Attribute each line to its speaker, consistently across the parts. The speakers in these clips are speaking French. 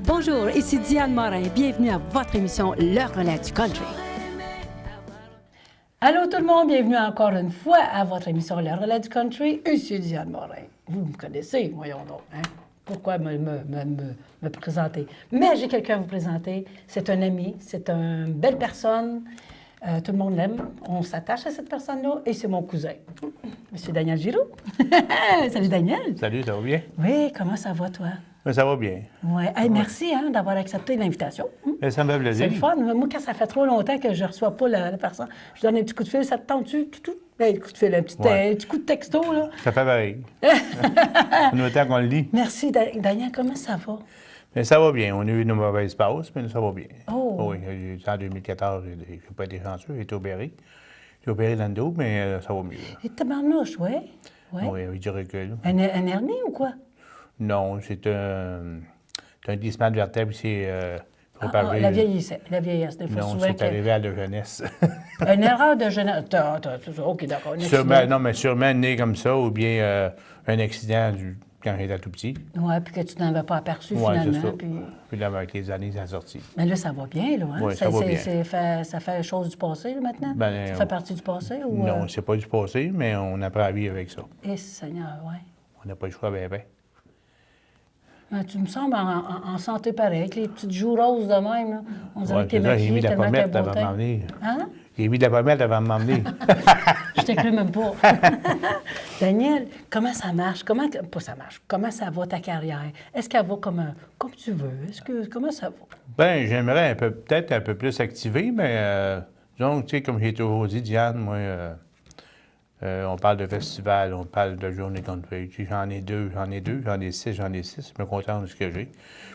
Speaker 1: Bonjour, ici Diane Morin. Bienvenue à votre émission Le Relais du Country. Allô tout le monde, bienvenue encore une fois à votre émission Le Relais du Country. Ici Diane Morin. Vous me connaissez, voyons donc. Hein? Pourquoi me présenter? Mais j'ai quelqu'un à vous présenter. C'est un ami, c'est une belle personne. Tout le monde l'aime. On s'attache à cette personne-là et c'est mon cousin, Monsieur Daniel Giroux. Salut Daniel.
Speaker 2: Salut, ça va bien?
Speaker 1: Oui, comment ça va toi?
Speaker 2: Ça va bien.
Speaker 1: Oui. Hey, merci d'avoir accepté l'invitation.
Speaker 2: Ça me fait plaisir.
Speaker 1: C'est le fun. Moi, quand ça fait trop longtemps que je ne reçois pas la personne, je donne un petit coup de fil, ça te tente-tu? Un coup de fil, un petit coup de texto, là.
Speaker 2: Ça fait pareil. On temps qu'on le lit.
Speaker 1: Merci, Daniel. Comment ça va?
Speaker 2: Mais ça va bien. On a eu une mauvaise passe, mais ça va bien.
Speaker 1: Oh!
Speaker 2: Oui, en 2014, je n'ai pas été chanceux, j'ai été opéré. J'ai opéré dans le dos, mais ça va mieux.
Speaker 1: Et tabarnouche, oui.
Speaker 2: Oui, avec du recul.
Speaker 1: Un hernie ou quoi?
Speaker 2: Non, c'est un glissement de vertèbre, c'est préparé.
Speaker 1: La vieillesse, des fois.
Speaker 2: Non, c'est arrivé à la jeunesse.
Speaker 1: Une erreur de jeunesse. OK, d'accord.
Speaker 2: Sûrement né comme ça, ou bien un accident quand j'étais tout petit.
Speaker 1: Oui, puis que tu n'en avais pas aperçu
Speaker 2: Oui,
Speaker 1: finalement.
Speaker 2: c'est ça.
Speaker 1: Puis
Speaker 2: là, avec les années, ça a sorti.
Speaker 1: Mais là, ça va bien, là. Hein?
Speaker 2: Oui, ça va bien.
Speaker 1: Ça fait chose du passé, là, maintenant?
Speaker 2: Ben,
Speaker 1: ça fait partie du passé? Ou,
Speaker 2: non, c'est pas du passé, mais on apprend à vivre avec ça.
Speaker 1: Eh, Seigneur, oui.
Speaker 2: On n'a pas le choix, ben.
Speaker 1: Tu me sembles en santé pareil, avec les petites joues roses de même, là. On dirait que t'es maquillée,
Speaker 2: j'ai mis de la pommette avant de m'emmener.
Speaker 1: Hein?
Speaker 2: J'ai mis de la pommette avant de m'emmener.
Speaker 1: Je t'inclus même pas. Daniel, comment ça marche? Pas ça marche. Comment ça va ta carrière? Est-ce qu'elle va comme tu veux? Comment ça va?
Speaker 2: Bien, j'aimerais peut-être un peu plus activer, mais donc, tu sais, comme j'ai toujours dit, Diane, moi, on parle de festival, on parle de journée country. J'en ai deux, j'en ai six. Je me contente de ce que j'ai.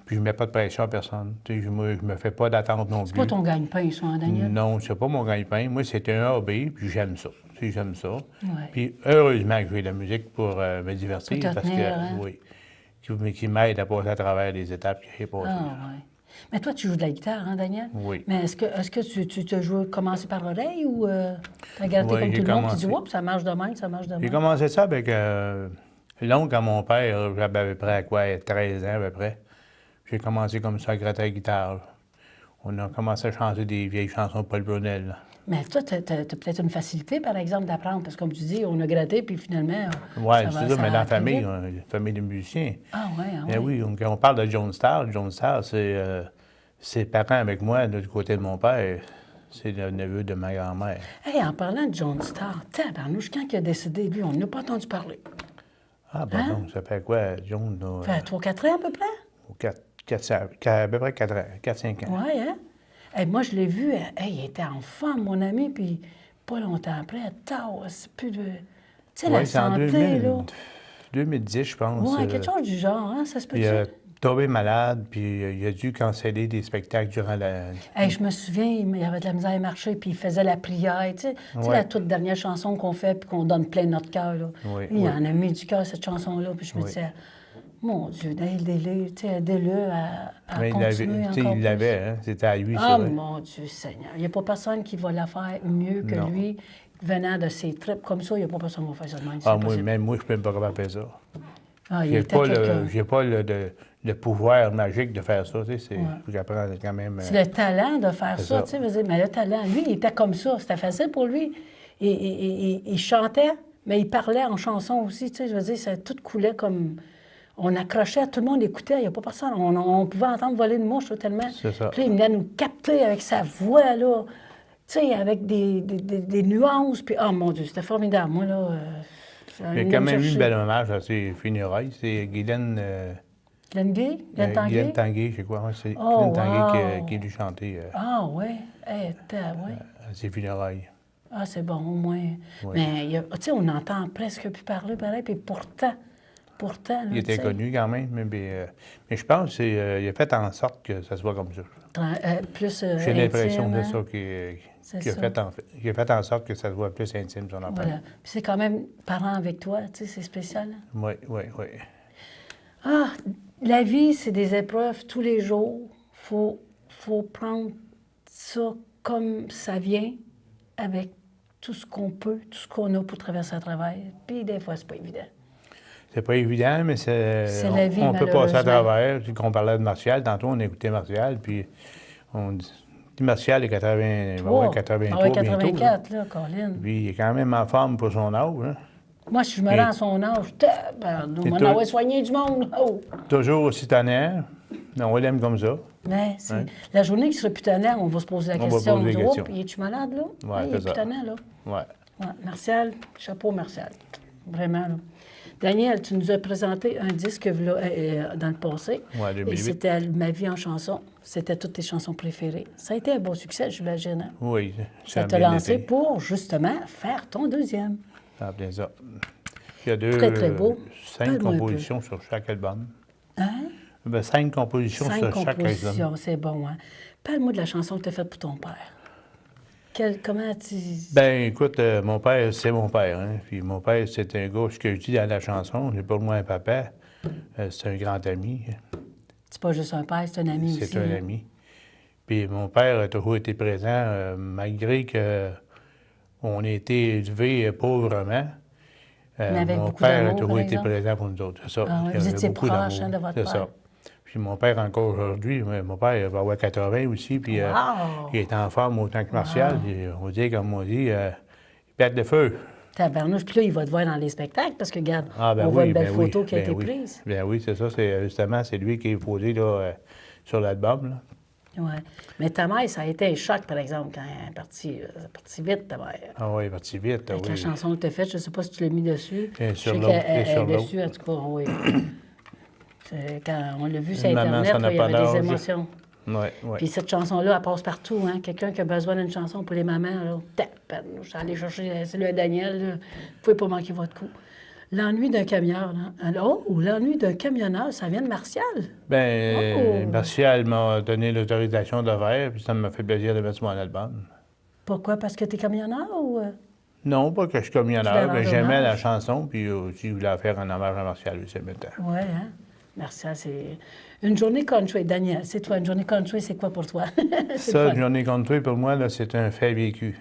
Speaker 2: Puis je ne mets pas de pression à personne. Tu sais, moi, je me fais pas d'attente non plus.
Speaker 1: C'est pas ton gagne-pain, ça, hein, Daniel?
Speaker 2: Non, c'est pas mon gagne-pain. Moi, c'est un hobby, puis j'aime ça. Tu sais, j'aime ça.
Speaker 1: Ouais.
Speaker 2: Puis heureusement que j'ai de la musique pour me divertir,
Speaker 1: Pour te
Speaker 2: parce
Speaker 1: tenir,
Speaker 2: que,
Speaker 1: hein?
Speaker 2: oui, qui m'aide à passer à travers les étapes que j'ai passées.
Speaker 1: Ah, oui. Mais toi, tu joues de la guitare, hein, Daniel?
Speaker 2: Oui.
Speaker 1: Mais est-ce que tu te joues commencé par l'oreille ou tu as gardé
Speaker 2: Oui,
Speaker 1: comme
Speaker 2: j'ai
Speaker 1: tout le monde, tu dis,
Speaker 2: commencé.
Speaker 1: oups, ça marche de même, ça marche de
Speaker 2: J'ai
Speaker 1: même?
Speaker 2: commencé ça avec l'oncle à mon père, j'avais à peu près à quoi, 13 ans à peu près. J'ai commencé comme ça à gratter la guitare. On a commencé à chanter des vieilles chansons de Paul Brunel. Là.
Speaker 1: Mais toi, tu as peut-être une facilité, par exemple, d'apprendre, parce que comme tu dis, on a gratté, puis finalement.
Speaker 2: Oui, c'est ça, mais dans la
Speaker 1: très
Speaker 2: famille,
Speaker 1: vite.
Speaker 2: on a une famille de musiciens.
Speaker 1: Ah, oui, ah,
Speaker 2: Mais
Speaker 1: oui.
Speaker 2: oui, quand on parle de John Starr, c'est ses parents avec moi, du côté de mon père, c'est le neveu de ma grand-mère.
Speaker 1: Hey, en parlant de John Starr, tabarnouche, quand il a décédé, lui, on n'a pas entendu parler.
Speaker 2: Ah, bon, donc, ça fait quoi, John?
Speaker 1: Ça fait 3-4 ans à peu près?
Speaker 2: À peu près 4-5 ans.
Speaker 1: Oui, hein? Hey, moi, je l'ai vu, il était enfant, mon ami, puis pas longtemps après, c'est plus de. Tu sais, la
Speaker 2: c'est en
Speaker 1: santé, là.
Speaker 2: 2010, je pense.
Speaker 1: Oui, quelque chose du genre, hein? Ça se peut
Speaker 2: Il a tombé malade, puis il a dû canceller des spectacles durant la...
Speaker 1: Hey, je me souviens, il avait de la misère à marcher, puis il faisait la prière, tu sais, la toute dernière chanson qu'on fait, puis qu'on donne plein de notre cœur, là.
Speaker 2: Oui,
Speaker 1: Il en a mis du cœur, cette chanson-là, puis je me disais, mon Dieu, aidez-le, tu sais, aidez-le à
Speaker 2: Mais
Speaker 1: continuer encore
Speaker 2: il l'avait, hein? C'était à lui,
Speaker 1: Ah,
Speaker 2: ça.
Speaker 1: mon Dieu Seigneur, il n'y a pas personne qui va la faire mieux que
Speaker 2: Non.
Speaker 1: lui, venant de ses tripes comme ça, il n'y a pas personne qui va faire ça de même, c'est
Speaker 2: Ah,
Speaker 1: impossible.
Speaker 2: même moi, je ne peux même pas capable de faire ça.
Speaker 1: Ah, il
Speaker 2: J'ai
Speaker 1: était quelqu'un.
Speaker 2: pas le pouvoir magique de faire ça, tu sais. J'apprends quand même...
Speaker 1: C'est le talent de faire ça, tu sais, veux dire, mais le talent, lui, il était comme ça, c'était facile pour lui. Il chantait, mais il parlait en chanson aussi, tu sais, je veux dire, ça tout coulait comme... On accrochait, tout le monde écoutait, il n'y a pas personne. On pouvait entendre voler de mouche, là, tellement.
Speaker 2: C'est ça.
Speaker 1: Puis là, il venait nous capter avec sa voix, là, tu sais, avec des nuances, puis, oh mon Dieu, c'était formidable. Moi, là...
Speaker 2: Il a quand même eu un bel hommage à ses funérailles. C'est Guylaine...
Speaker 1: Guylaine Tanguay?
Speaker 2: Guylaine Tanguay, je sais quoi. Ouais, c'est
Speaker 1: Oh,
Speaker 2: Guylaine Tanguay
Speaker 1: wow.
Speaker 2: qui lui chantait
Speaker 1: Ah, oui. Ouais.
Speaker 2: à ses funérailles.
Speaker 1: Ah, c'est bon, au moins.
Speaker 2: Oui.
Speaker 1: Mais, tu sais, on n'entend presque plus parler pareil, puis pourtant, là,
Speaker 2: Il était
Speaker 1: tu sais,
Speaker 2: connu quand même, mais je pense qu'il a fait en sorte que ça soit comme ça.
Speaker 1: plus
Speaker 2: J'ai l'impression
Speaker 1: intime,
Speaker 2: de
Speaker 1: hein?
Speaker 2: ça qu'il a fait en sorte que ça soit plus intime, son affaire.
Speaker 1: Voilà. Puis c'est quand même parent avec toi, tu sais, c'est spécial. Hein?
Speaker 2: Oui.
Speaker 1: Ah, la vie, c'est des épreuves tous les jours. Faut prendre ça comme ça vient, avec tout ce qu'on peut, tout ce qu'on a pour traverser à travers. Puis des fois, c'est pas évident.
Speaker 2: C'est pas évident, mais
Speaker 1: C'est la vie,
Speaker 2: on peut passer à
Speaker 1: malheureusement.
Speaker 2: travers. Puis qu'on parlait de Martial, tantôt, on écoutait Martial, puis on dit Martial est 80, il va avoir 83
Speaker 1: Ah ouais,
Speaker 2: bientôt. Là.
Speaker 1: 84, là, Colin.
Speaker 2: Puis il est quand même en forme pour son âge. Hein.
Speaker 1: Moi, si je me
Speaker 2: Et-
Speaker 1: rends à son âge,
Speaker 2: Et
Speaker 1: on
Speaker 2: toi-
Speaker 1: va soigner du monde. Oh.
Speaker 2: Toujours aussi tannant. On l'aime comme ça.
Speaker 1: Mais c'est
Speaker 2: Hein?
Speaker 1: la journée qui sera plus tannant, on va se poser la
Speaker 2: On va
Speaker 1: question.
Speaker 2: poser
Speaker 1: On
Speaker 2: la
Speaker 1: dit,
Speaker 2: question.
Speaker 1: oh, es-tu malade, là?
Speaker 2: Ouais,
Speaker 1: il
Speaker 2: c'est
Speaker 1: est plus
Speaker 2: ça.
Speaker 1: tannant, là.
Speaker 2: Ouais.
Speaker 1: Ouais. Martial, chapeau Martial. Vraiment, là. Daniel, tu nous as présenté un disque dans le passé.
Speaker 2: Ouais,
Speaker 1: Et
Speaker 2: 2008.
Speaker 1: c'était Ma vie en chanson. C'était toutes tes chansons préférées. Ça a été un bon succès, j'imagine. Hein?
Speaker 2: Oui,
Speaker 1: Ça
Speaker 2: a
Speaker 1: t'a
Speaker 2: bien
Speaker 1: lancé
Speaker 2: été.
Speaker 1: pour, justement, faire ton deuxième.
Speaker 2: Ah, bien ça. Il y a deux,
Speaker 1: Très, très beau.
Speaker 2: 5
Speaker 1: Parle-moi un peu.
Speaker 2: compositions sur chaque album.
Speaker 1: Hein?
Speaker 2: Ben, 5 compositions
Speaker 1: 5
Speaker 2: sur chaque album.
Speaker 1: compositions, c'est bon, hein? Parle-moi de la chanson que tu as faite pour ton père. Comment tu...
Speaker 2: Ben, écoute, mon père, c'est mon père. Hein? Puis mon père, c'est un gars, ce que je dis dans la chanson, c'est pour moi un papa. C'est un grand ami.
Speaker 1: C'est pas juste un père, c'est un ami aussi.
Speaker 2: C'est un
Speaker 1: hein?
Speaker 2: ami. Puis mon père a toujours été présent, malgré qu'on a été élevés pauvrement.
Speaker 1: Mais avec
Speaker 2: mon
Speaker 1: beaucoup
Speaker 2: père a
Speaker 1: d'amour,
Speaker 2: toujours
Speaker 1: par
Speaker 2: été
Speaker 1: exemple.
Speaker 2: présent pour nous autres, c'est ça.
Speaker 1: Ah ouais,
Speaker 2: Il y
Speaker 1: vous
Speaker 2: avait
Speaker 1: étiez
Speaker 2: beaucoup
Speaker 1: proches,
Speaker 2: d'amour.
Speaker 1: hein, de votre
Speaker 2: C'est
Speaker 1: père.
Speaker 2: ça. Puis mon père, encore aujourd'hui, mon père il va avoir 80 aussi, puis
Speaker 1: Wow!
Speaker 2: il est en forme autant que Martial. Puis, on dit, comme on dit, il pète le feu.
Speaker 1: Tabarnouche, puis là, il va te voir dans les spectacles parce que, regarde,
Speaker 2: Ah, ben
Speaker 1: on voit
Speaker 2: oui,
Speaker 1: une belle
Speaker 2: ben oui,
Speaker 1: photo qui a
Speaker 2: ben
Speaker 1: été
Speaker 2: oui.
Speaker 1: prise.
Speaker 2: Ben oui, c'est ça. Justement, c'est lui qui est posé là, sur l'album. Là.
Speaker 1: Ouais. Mais ta mère, ça a été un choc, par exemple, quand elle est partie vite, ta mère.
Speaker 2: Ah oui, il est parti vite.
Speaker 1: Avec
Speaker 2: oui.
Speaker 1: la chanson que tu as faite, je ne sais pas si tu l'as mis dessus.
Speaker 2: Et
Speaker 1: Je
Speaker 2: sur
Speaker 1: sais
Speaker 2: l'autre,
Speaker 1: qu'elle
Speaker 2: et sur
Speaker 1: est
Speaker 2: l'autre.
Speaker 1: dessus, en tout cas, oui. Quand on l'a vu sur
Speaker 2: Maman,
Speaker 1: Internet,
Speaker 2: ça n'a
Speaker 1: là, il y
Speaker 2: pas
Speaker 1: avait des
Speaker 2: d'âge.
Speaker 1: émotions.
Speaker 2: Oui, oui.
Speaker 1: Puis cette chanson-là, elle passe partout. Hein? Quelqu'un qui a besoin d'une chanson pour les mamans, là, je suis allée chercher celui à Daniel. Là. Vous ne pouvez pas manquer votre coup. L'ennui d'un camionneur. L'ennui d'un camionneur, ça vient de Martial.
Speaker 2: Ben,
Speaker 1: Oh!
Speaker 2: Martial m'a donné l'autorisation de faire, puis ça m'a fait plaisir de mettre sur mon album.
Speaker 1: Pourquoi? Parce que tu es camionneur ou...
Speaker 2: Non, pas que je suis
Speaker 1: Tu
Speaker 2: camionneur,
Speaker 1: voulais
Speaker 2: mais
Speaker 1: rendre
Speaker 2: j'aimais la
Speaker 1: hommage?
Speaker 2: chanson, puis aussi je voulais faire un hommage à Martial aussi en même temps.
Speaker 1: Oui, hein? Martial, c'est... Une journée country. Daniel, c'est toi, une journée country, c'est quoi pour toi? C'est
Speaker 2: Ça,
Speaker 1: le fun.
Speaker 2: une journée contre toi, pour moi, là, c'est un fait vécu.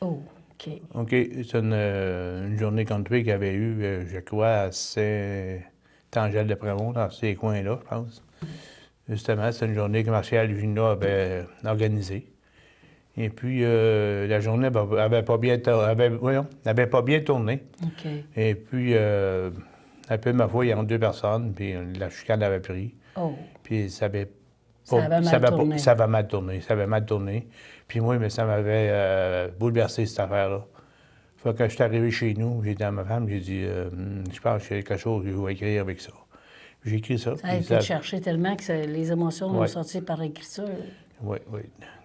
Speaker 1: Oh, OK.
Speaker 2: OK, c'est une journée contre toi qu'il y avait eu, je crois, à Saint-Angèle de Prémont, dans ces coins-là, je pense. Justement, c'est une journée que Martial Gina avait organisée. Et puis, la journée avait pas bien tourné.
Speaker 1: OK.
Speaker 2: Et puis, un peu ma foi, il y a deux personnes, puis la chicane avait pris.
Speaker 1: Oh.
Speaker 2: Puis ça avait
Speaker 1: Ça avait mal tourné.
Speaker 2: ça avait mal tourné. Puis moi, mais ça m'avait bouleversé, cette affaire-là. Fait que quand je suis arrivé chez nous, j'ai dit à ma femme, j'ai dit, je pense qu'il y a quelque chose que je vais écrire avec ça. J'ai écrit ça.
Speaker 1: Ça a
Speaker 2: puis
Speaker 1: été cherché tellement que les émotions ont
Speaker 2: Ouais.
Speaker 1: sorti par écriture.
Speaker 2: Oui, oui.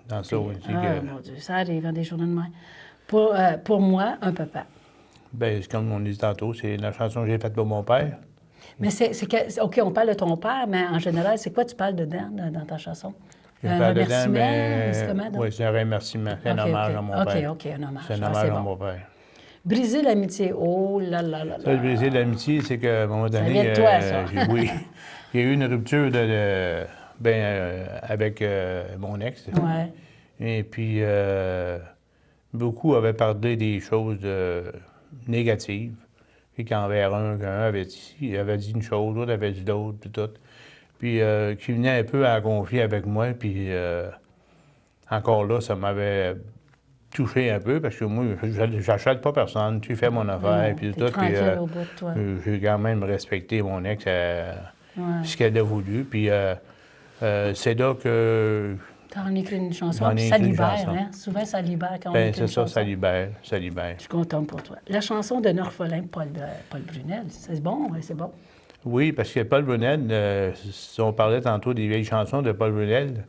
Speaker 2: Dans ça, on dit
Speaker 1: Ah,
Speaker 2: que...
Speaker 1: mon Dieu, ça arrive, hein, des journées de main. Pour moi, un papa.
Speaker 2: Ben, c'est comme on dit tantôt, c'est la chanson que j'ai faite pour mon père.
Speaker 1: Mais OK, on parle de ton père, mais en général, c'est quoi tu parles dedans, dans ta chanson?
Speaker 2: Je
Speaker 1: Un
Speaker 2: parle dedans,
Speaker 1: remerciement?
Speaker 2: mais...
Speaker 1: C'est comment, donc?
Speaker 2: Oui, c'est un remerciement. C'est un
Speaker 1: OK,
Speaker 2: hommage
Speaker 1: OK.
Speaker 2: à mon
Speaker 1: OK,
Speaker 2: père.
Speaker 1: OK, un hommage.
Speaker 2: C'est un
Speaker 1: Ah,
Speaker 2: hommage
Speaker 1: c'est
Speaker 2: à
Speaker 1: bon.
Speaker 2: mon père.
Speaker 1: Briser l'amitié. Oh là là là
Speaker 2: Ça,
Speaker 1: là.
Speaker 2: le brisé de l'amitié, c'est qu'à un moment donné...
Speaker 1: vient de toi, ça.
Speaker 2: Oui. Il y a eu une rupture avec mon ex.
Speaker 1: Ouais.
Speaker 2: Et puis, beaucoup avaient parlé des choses négatives. Puis qu'envers un avait dit une chose, l'autre avait dit l'autre, puis tout. Puis, qui venait un peu en conflit avec moi. Puis, encore là, ça m'avait touché un peu, parce que moi, j'achète pas personne. Tu fais mon affaire, puis
Speaker 1: T'es
Speaker 2: tout. Puis,
Speaker 1: tranquille au bout de toi.
Speaker 2: j'ai quand même respecté mon ex,
Speaker 1: Ouais.
Speaker 2: ce qu'elle a voulu. Puis, c'est là que...
Speaker 1: T'en écris une chanson,
Speaker 2: J'en ai
Speaker 1: puis ça
Speaker 2: écrit une
Speaker 1: libère,
Speaker 2: chanson.
Speaker 1: hein? Souvent, ça libère quand on
Speaker 2: Ben,
Speaker 1: écrit
Speaker 2: c'est
Speaker 1: une
Speaker 2: ça,
Speaker 1: chanson.
Speaker 2: ça libère, ça libère.
Speaker 1: Je suis contente pour toi. La chanson d'un orphelin, Paul Brunel, c'est bon, ouais, c'est bon.
Speaker 2: Oui, parce que Paul Brunel, si on parlait tantôt des vieilles chansons de Paul Brunel,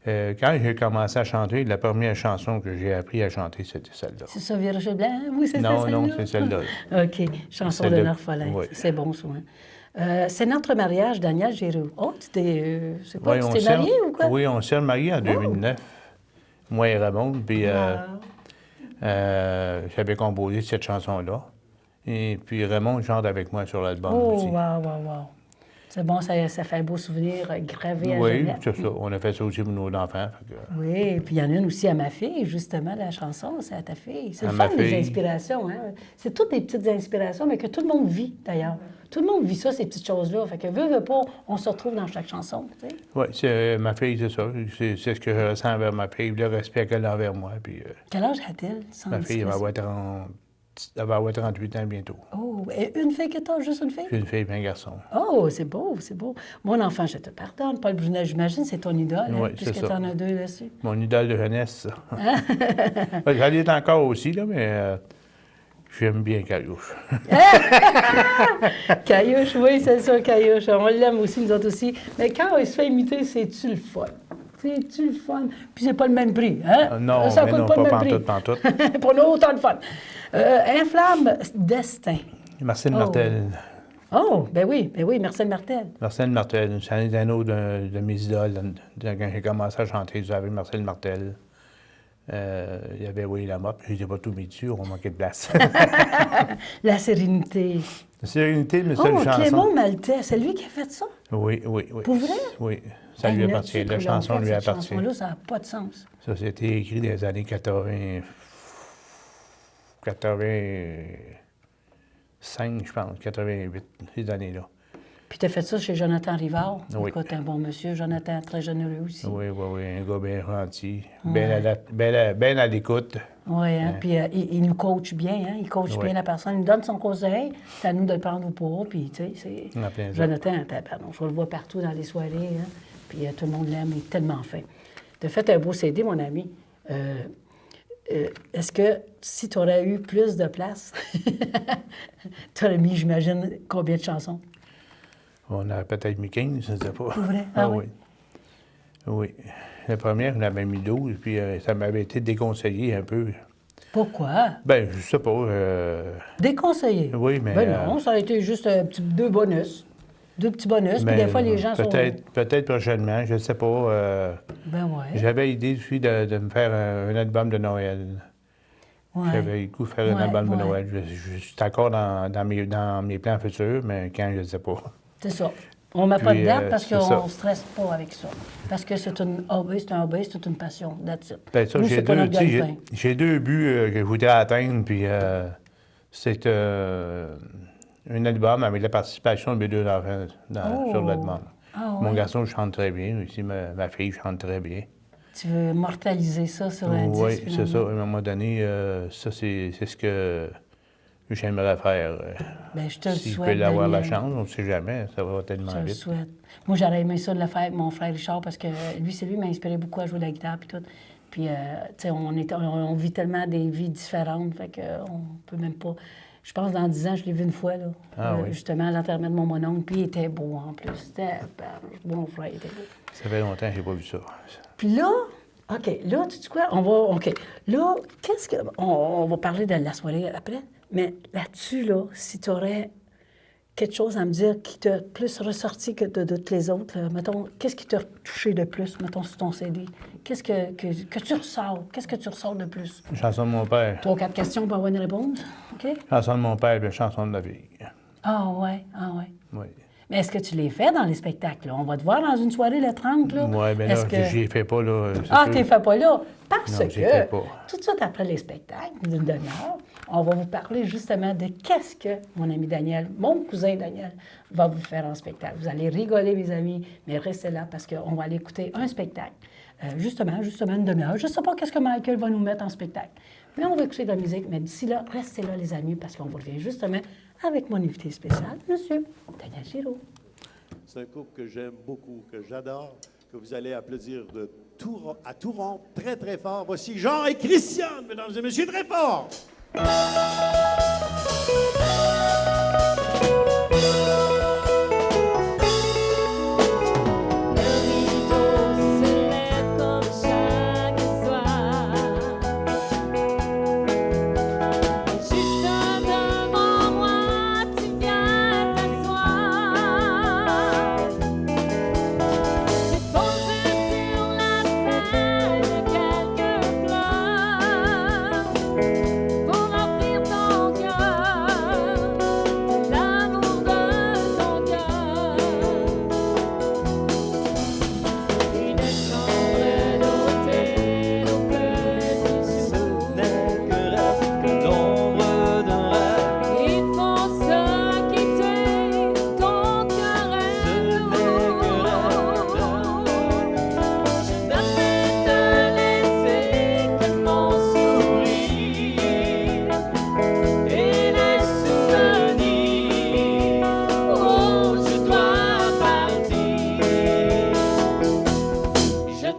Speaker 2: quand j'ai commencé à chanter, la première chanson que j'ai appris à chanter, c'était celle-là.
Speaker 1: C'est ça, Virgile Blanc? Oui, c'est ça,
Speaker 2: Non,
Speaker 1: celle-là?
Speaker 2: non, c'est celle-là.
Speaker 1: OK. Chanson
Speaker 2: Celle-là.
Speaker 1: d'un orphelin.
Speaker 2: Oui.
Speaker 1: C'est bon, ça. Hein. C'est notre mariage, Daniel Giroux. Oh, tu t'es... c'est quoi,
Speaker 2: Oui,
Speaker 1: tu
Speaker 2: on
Speaker 1: t'es
Speaker 2: s'est-
Speaker 1: marié ou quoi?
Speaker 2: Oui, on s'est mariés en 2009, moi et Ramon, puis j'avais composé cette chanson-là. Et puis Ramon chante avec moi sur l'album
Speaker 1: Oh,
Speaker 2: aussi.
Speaker 1: wow, wow, wow. C'est bon, ça fait un beau souvenir gravé à
Speaker 2: Oui,
Speaker 1: jamais.
Speaker 2: c'est ça. On a fait ça aussi pour nos enfants. Fait que,
Speaker 1: Oui, puis il y en a une aussi à ma fille, justement, la chanson, c'est à ta fille. C'est
Speaker 2: À
Speaker 1: le
Speaker 2: ma
Speaker 1: fun, les
Speaker 2: fille.
Speaker 1: inspirations, hein? C'est toutes des petites inspirations, mais que tout le monde vit, d'ailleurs. Tout le monde vit ça, ces petites choses-là. Fait que veut pas, on se retrouve dans chaque chanson, tu sais.
Speaker 2: Oui, ma fille, c'est ça. C'est ce que je ressens envers ma fille, le respect qu'elle a envers moi. Puis,
Speaker 1: Quel âge a-t-elle? Sans
Speaker 2: ma fille, elle va
Speaker 1: indiscrétion?
Speaker 2: avoir 38 ans bientôt.
Speaker 1: Oh, et une fille que t'as, juste une fille?
Speaker 2: J'ai une fille et un garçon.
Speaker 1: Oh, c'est beau, c'est beau. Mon enfant, je te pardonne. Paul Brunet, j'imagine, c'est ton idole, hein,
Speaker 2: Oui, c'est
Speaker 1: puisque
Speaker 2: ça.
Speaker 1: t'en as deux là-dessus.
Speaker 2: Mon idole de jeunesse, ça. J'en ai encore aussi, là, mais j'aime bien Caillouche.
Speaker 1: Caillouche, oui, c'est ça, Caillouche. On l'aime aussi, nous autres aussi. Mais quand il se fait imiter, c'est-tu le fun? C'est-tu le fun? Puis c'est pas le même prix, hein?
Speaker 2: Non,
Speaker 1: ça
Speaker 2: mais
Speaker 1: coûte
Speaker 2: non,
Speaker 1: pas le
Speaker 2: pas
Speaker 1: même
Speaker 2: pantoute,
Speaker 1: prix. Pour nous, autant de fun. Inflamme Destin.
Speaker 2: Marcel
Speaker 1: Oh.
Speaker 2: Martel.
Speaker 1: Oh, ben oui, Marcel Martel.
Speaker 2: Marcel Martel, c'est un autre de mes idoles. Quand j'ai commencé à chanter avec Marcel Martel, il y avait Willy Lamotte, puis je n'étais pas tout mis dessus, on manquait de place.
Speaker 1: La sérénité.
Speaker 2: La sérénité, mais seule
Speaker 1: Oh,
Speaker 2: chanson.
Speaker 1: Clément Maltais, c'est lui qui a fait ça?
Speaker 2: Oui.
Speaker 1: Pour vrai?
Speaker 2: Oui, ça lui appartient. La chanson lui appartient.
Speaker 1: Cette chanson-là, ça n'a pas de sens.
Speaker 2: Ça, c'était écrit dans les années 85, je pense, 88, ces années-là.
Speaker 1: Puis tu as fait ça chez Jonathan Rivard.
Speaker 2: Oui.
Speaker 1: Écoute, un bon monsieur, Jonathan, très généreux aussi.
Speaker 2: Oui, un gars bien gentil, bien à l'écoute.
Speaker 1: Oui, hein? Puis il nous coach bien, hein? Il coach bien la personne, il nous donne son conseil, c'est à nous de le prendre au pas, puis tu sais, c'est...
Speaker 2: On a plein de
Speaker 1: Jonathan, pardon, je le vois partout dans les soirées, hein? Puis tout le monde l'aime, il est tellement fin. Tu as fait un beau CD, mon ami. Est-ce que si tu aurais eu plus de place, tu aurais mis, j'imagine, combien de chansons?
Speaker 2: On a peut-être mis 15, je ne sais pas.
Speaker 1: Pour vrai? Ah oui?
Speaker 2: Oui. La première, on avait mis 12, puis ça m'avait été déconseillé un peu.
Speaker 1: Pourquoi?
Speaker 2: Ben, je sais pas.
Speaker 1: Déconseillé?
Speaker 2: Oui, mais...
Speaker 1: Ben non, ça a été juste deux bonus. Deux petits bonus, puis des fois, les gens sont...
Speaker 2: Peut-être prochainement, je ne sais pas.
Speaker 1: Ben ouais.
Speaker 2: J'avais l'idée aussi de me faire un album de Noël.
Speaker 1: Ouais.
Speaker 2: J'avais le goût de faire un album de Noël. Je suis encore dans mes plans futurs, mais quand, je ne sais pas.
Speaker 1: C'est ça. On ne met pas de date parce
Speaker 2: c'est
Speaker 1: qu'on
Speaker 2: ça.
Speaker 1: ne stresse pas avec ça. Parce que c'est un hobby, c'est toute une passion. That's it.
Speaker 2: Ben, ça,
Speaker 1: Nous, c'est pas notre gagne-pain.
Speaker 2: j'ai deux buts que je voudrais atteindre, puis c'est un album avec la participation de mes deux enfants sur l'album.
Speaker 1: Ah,
Speaker 2: Mon
Speaker 1: ouais.
Speaker 2: garçon chante très bien, aussi ma fille chante très bien.
Speaker 1: Tu veux mortaliser ça sur un disque,
Speaker 2: Oui, c'est
Speaker 1: finalement.
Speaker 2: ça. À un moment donné, ça, c'est ce que j'aimerais faire.
Speaker 1: Ben, je te le
Speaker 2: Si je
Speaker 1: souhaite,
Speaker 2: peux avoir la
Speaker 1: Daniel.
Speaker 2: chance, on ne sait jamais, ça va tellement
Speaker 1: Je te le
Speaker 2: vite.
Speaker 1: souhaite. Moi, j'aurais aimé ça de le faire avec mon frère Richard parce que c'est lui qui m'a inspiré beaucoup à jouer de la guitare puis tout. Puis, tu sais, on vit tellement des vies différentes, fait qu'on peut même pas... Je pense dans 10 ans, je l'ai vu une fois, là.
Speaker 2: Ah oui.
Speaker 1: Justement, à l'enterrement de mon mononcle, puis il était beau en plus. C'était... Mon frère il était beau.
Speaker 2: Ça fait longtemps que je n'ai pas vu ça.
Speaker 1: Puis là, OK, là, tu sais quoi? OK. Là, qu'est-ce que... On va parler de la soirée après, mais là-dessus, là, si tu aurais quelque chose à me dire qui t'a plus ressorti que de toutes les autres, là, mettons, qu'est-ce qui t'a touché de plus, mettons, sur ton CD? Qu'est-ce que tu ressors? Qu'est-ce que tu ressors de plus?
Speaker 2: Chanson de mon père.
Speaker 1: 3 ou 4 questions pour avoir une réponse, OK?
Speaker 2: Chanson de mon père et chanson de la vie.
Speaker 1: Ah ouais, ah ouais.
Speaker 2: Oui.
Speaker 1: Mais est-ce que tu les fais dans les spectacles, là? On va te voir dans une soirée le 30, là.
Speaker 2: Oui, mais là,
Speaker 1: Est-ce que...
Speaker 2: je n'y fais pas, là. c'est
Speaker 1: Ah,
Speaker 2: sûr.
Speaker 1: tu ne fais pas là. Parce
Speaker 2: Non, j'y fais
Speaker 1: que,
Speaker 2: pas.
Speaker 1: tout de suite après les spectacles, d'une demi-heure, on va vous parler justement de qu'est-ce que mon ami Daniel, mon cousin Daniel, va vous faire en spectacle. Vous allez rigoler, mes amis, mais restez là parce qu'on va aller écouter un spectacle. Justement, une demi-heure. Je ne sais pas qu'est-ce que Michael va nous mettre en spectacle. Mais on va écouter de la musique. Mais d'ici là, restez là, les amis, parce qu'on vous revient justement avec mon invité spécial, monsieur Daniel Giraud.
Speaker 3: C'est un couple que j'aime beaucoup, que j'adore, que vous allez applaudir à tout rond, très, très fort. Voici Jean et Christiane, mesdames et messieurs, très fort!
Speaker 4: Le rideau se lève comme chaque soir. Juste devant moi, tu viens t'asseoir. J'ai posé sur la scène quelques fleurs pour remplir ton cœur.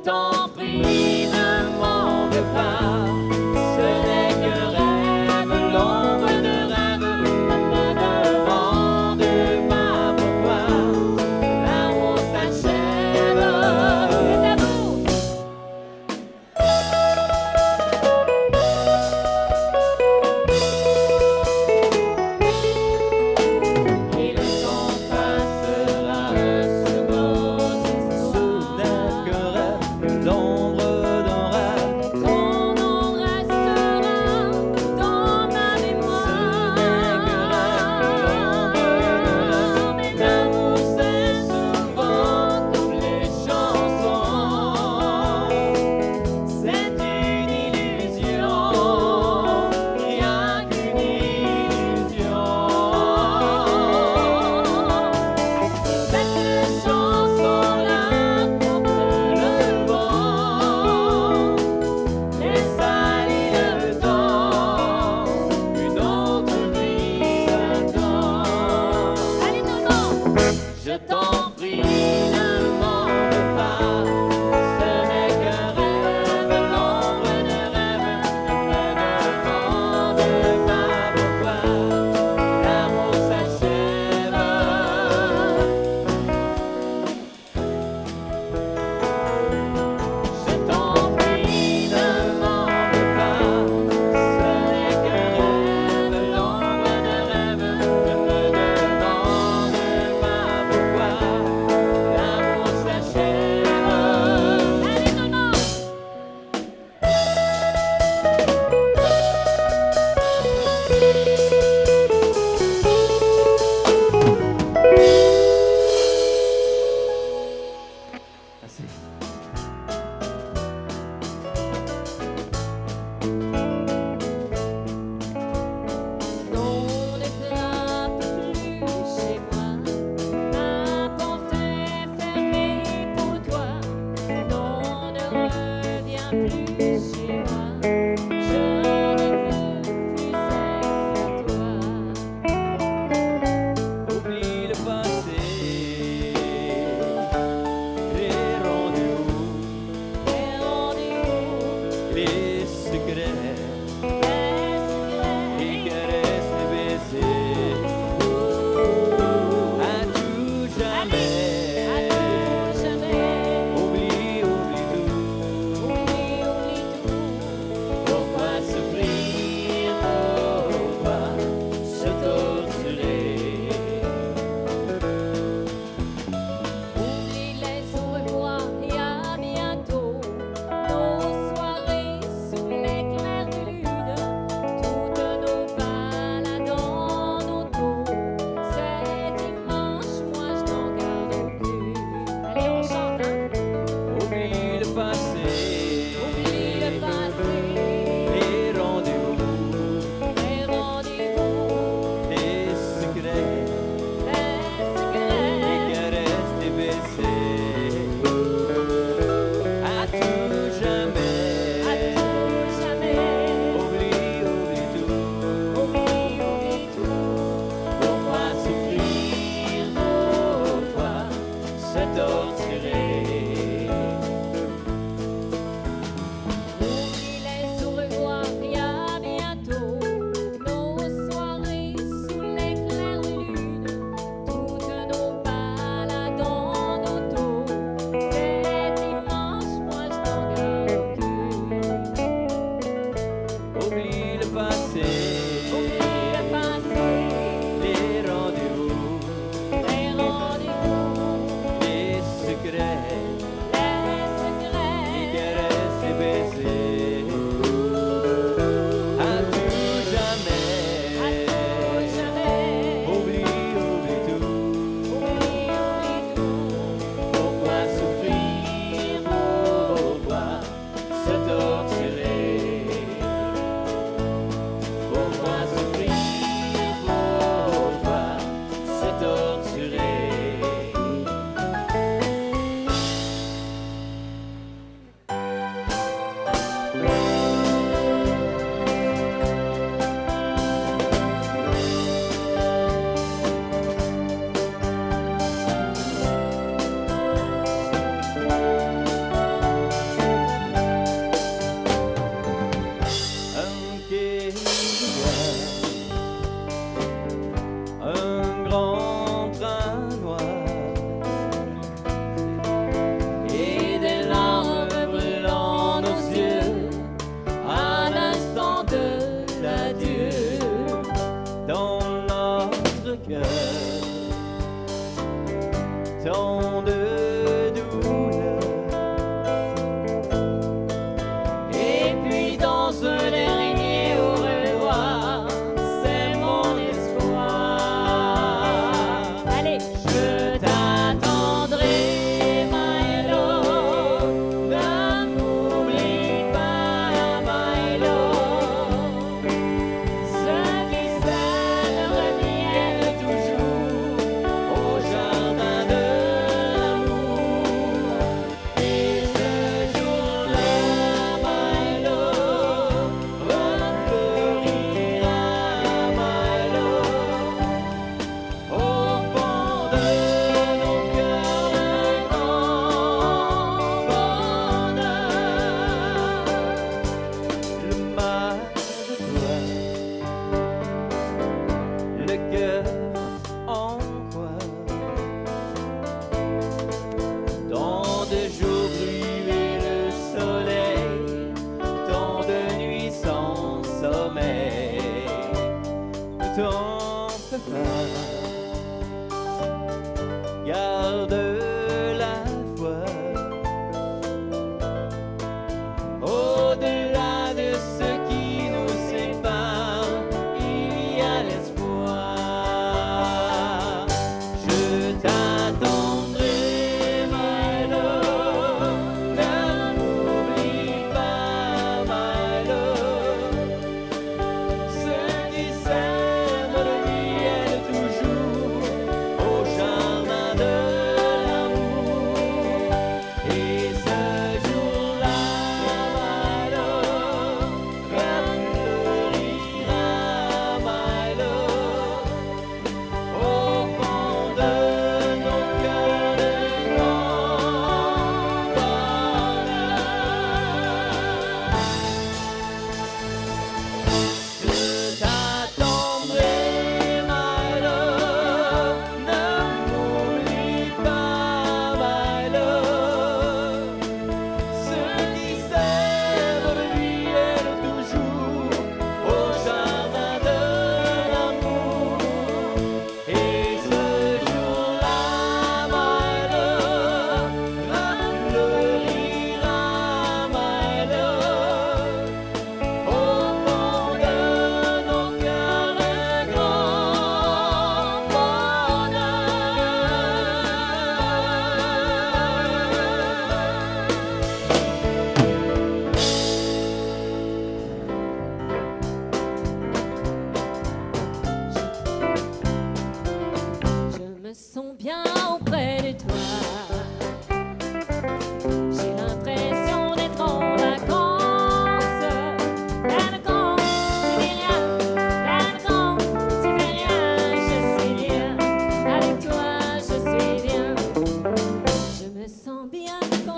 Speaker 4: t'en prie, ne m'en veux pas. Ce n'est que rêve, l'ombre de rêve. Ne me demande pas pourquoi. L'amour s'achève. C'est à vous. Et le temps passera un second
Speaker 5: Ce n'est que rêve, l'ombre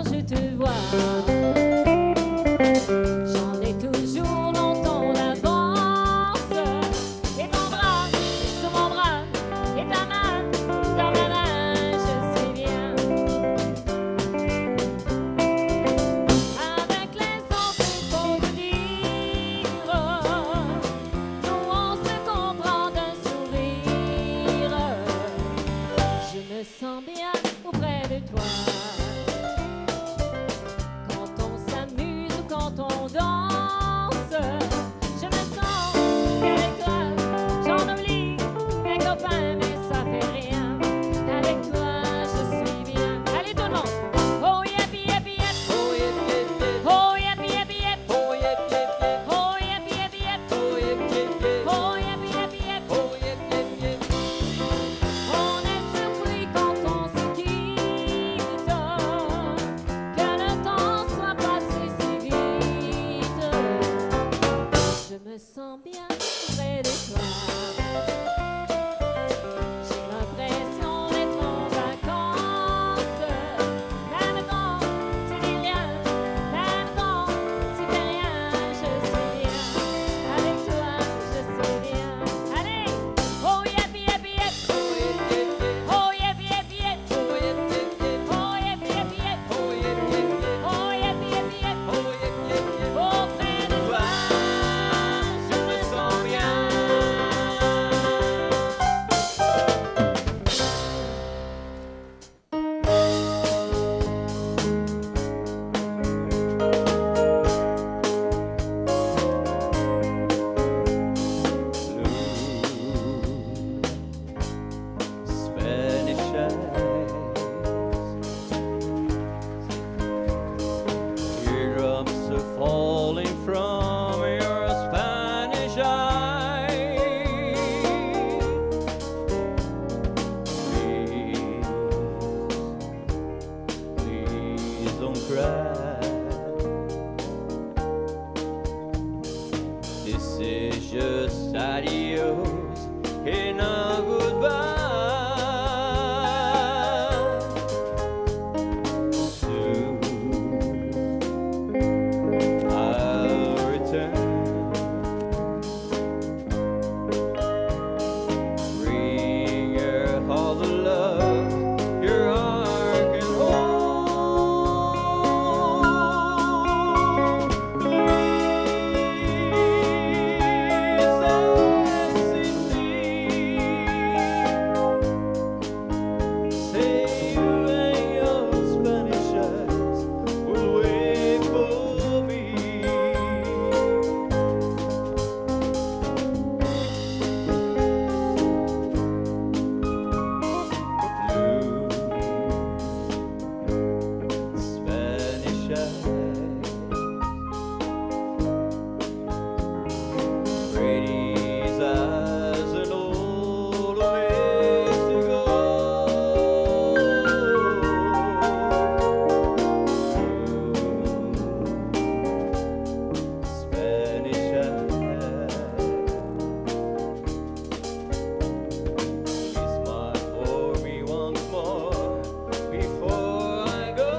Speaker 4: je te vois. J'en ai toujours longtemps d'avance. Et ton bras sur mon bras, et ta main dans ma main, je sais bien. Avec les autres, il faut te dire, nous on se comprend d'un sourire. Je me sens bien auprès de toi. Quand on s'amuse ou quand on danse, je me sens qu'avec toi, j'en oublie mes copains, mais ça fait rien. Avec toi, je suis bien. Allez tout le monde! Oh yappy yappy yap! Oh yappy yappy yap! Oh yappy yappy yap! Oh yappy yappy yap! Oh yappy yappy yap! Oh yappy yappy yap! Oh yappy yappy yap! Oh yappy yappy yap! On est surpris quand on se quitte, que le temps soit passé si vite. Je me sens bien près de toi. J'ai l'impression d'être en vacances. Même quand tu dis rien, même quand tu fais rien, je sais bien. Avec toi, je sais bien. Allez! Oh yappy yappy yap! Oh yappy yappy yap! Oh yappy yappy yap! Oh yappy yappy yap! Oh yappy yappy yap! Oh yappy yappy yap! Oh yappy yappy yap! Auprès de toi, je me sens bien.
Speaker 5: Spanish eyes, teardrops are falling from your Spanish eyes. Please don't cry. This is just adios and a goodbye. Soon I'll return, bring her all the love your heart can hold. Please don't hesitate. Say you and your Spanish eyes will wait for me. Blue Spanish eyes, pretty eyes and all the ways to go. Blue Spanish eyes, please smile for me once more before I go.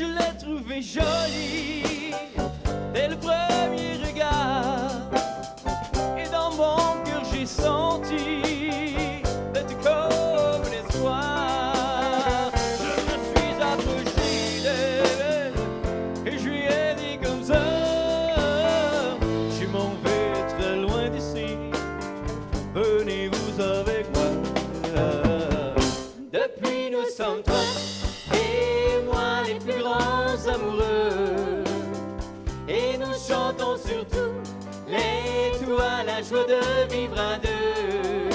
Speaker 5: je l'ai trouvée jolie dès le premier regard. Et dans mon cœur j'ai senti d'être comme l'espoir. Je me suis approché d'elle et je lui ai dit comme ça: je m'en vais très loin d'ici, venez-vous avec moi. Depuis nous sommes toi et moi les plus grands amoureux, et nous chantons surtout l'étoile, la joie de vivre à deux.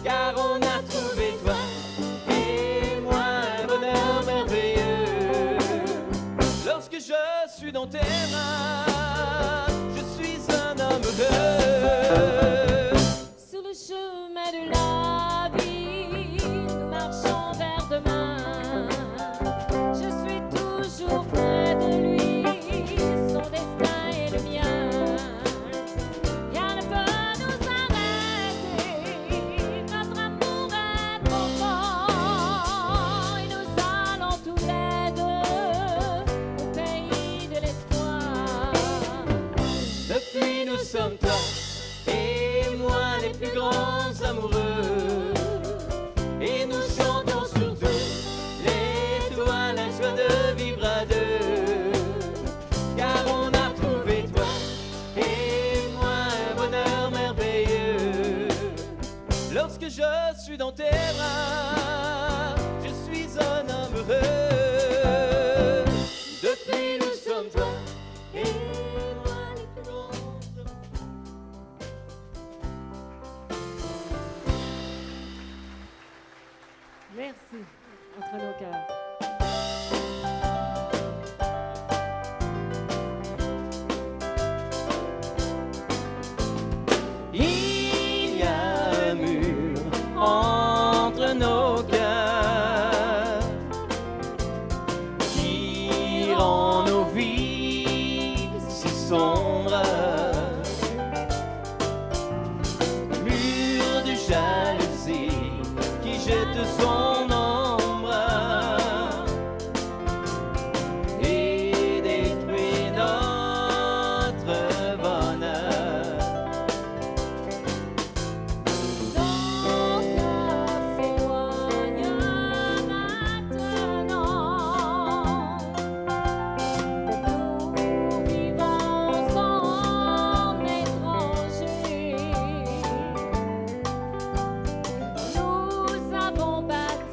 Speaker 5: Car on a trouvé toi et moi un bonheur merveilleux. Lorsque je suis dans tes mains, je suis un homme heureux.
Speaker 4: Sur le chemin de la vie, nous marchons vers demain. Je suis toujours près de lui, son destin est le mien. Rien ne peut nous arrêter, notre amour est profond. Et nous allons tous les deux au pays de l'espoir.
Speaker 5: Depuis nous sommes toi et moi les plus grands amoureux, et nous chantons surtout l'étoile, la joie de vivre à deux. Car on a trouvé toi et moi un bonheur merveilleux. Lorsque je suis dans tes bras, je suis un homme heureux. Depuis nous sommes toi et moi les plus grands amoureux.
Speaker 6: Merci. Entre nos cœurs.
Speaker 5: Il y a un mur entre nos cœurs qui rend nos vies si sombres. Mur de jalousie qui jette son ombre et détruit notre bonheur.
Speaker 4: Nos cœurs s'éloignent maintenant. Nous vivons en étrangers. Nous avons bâti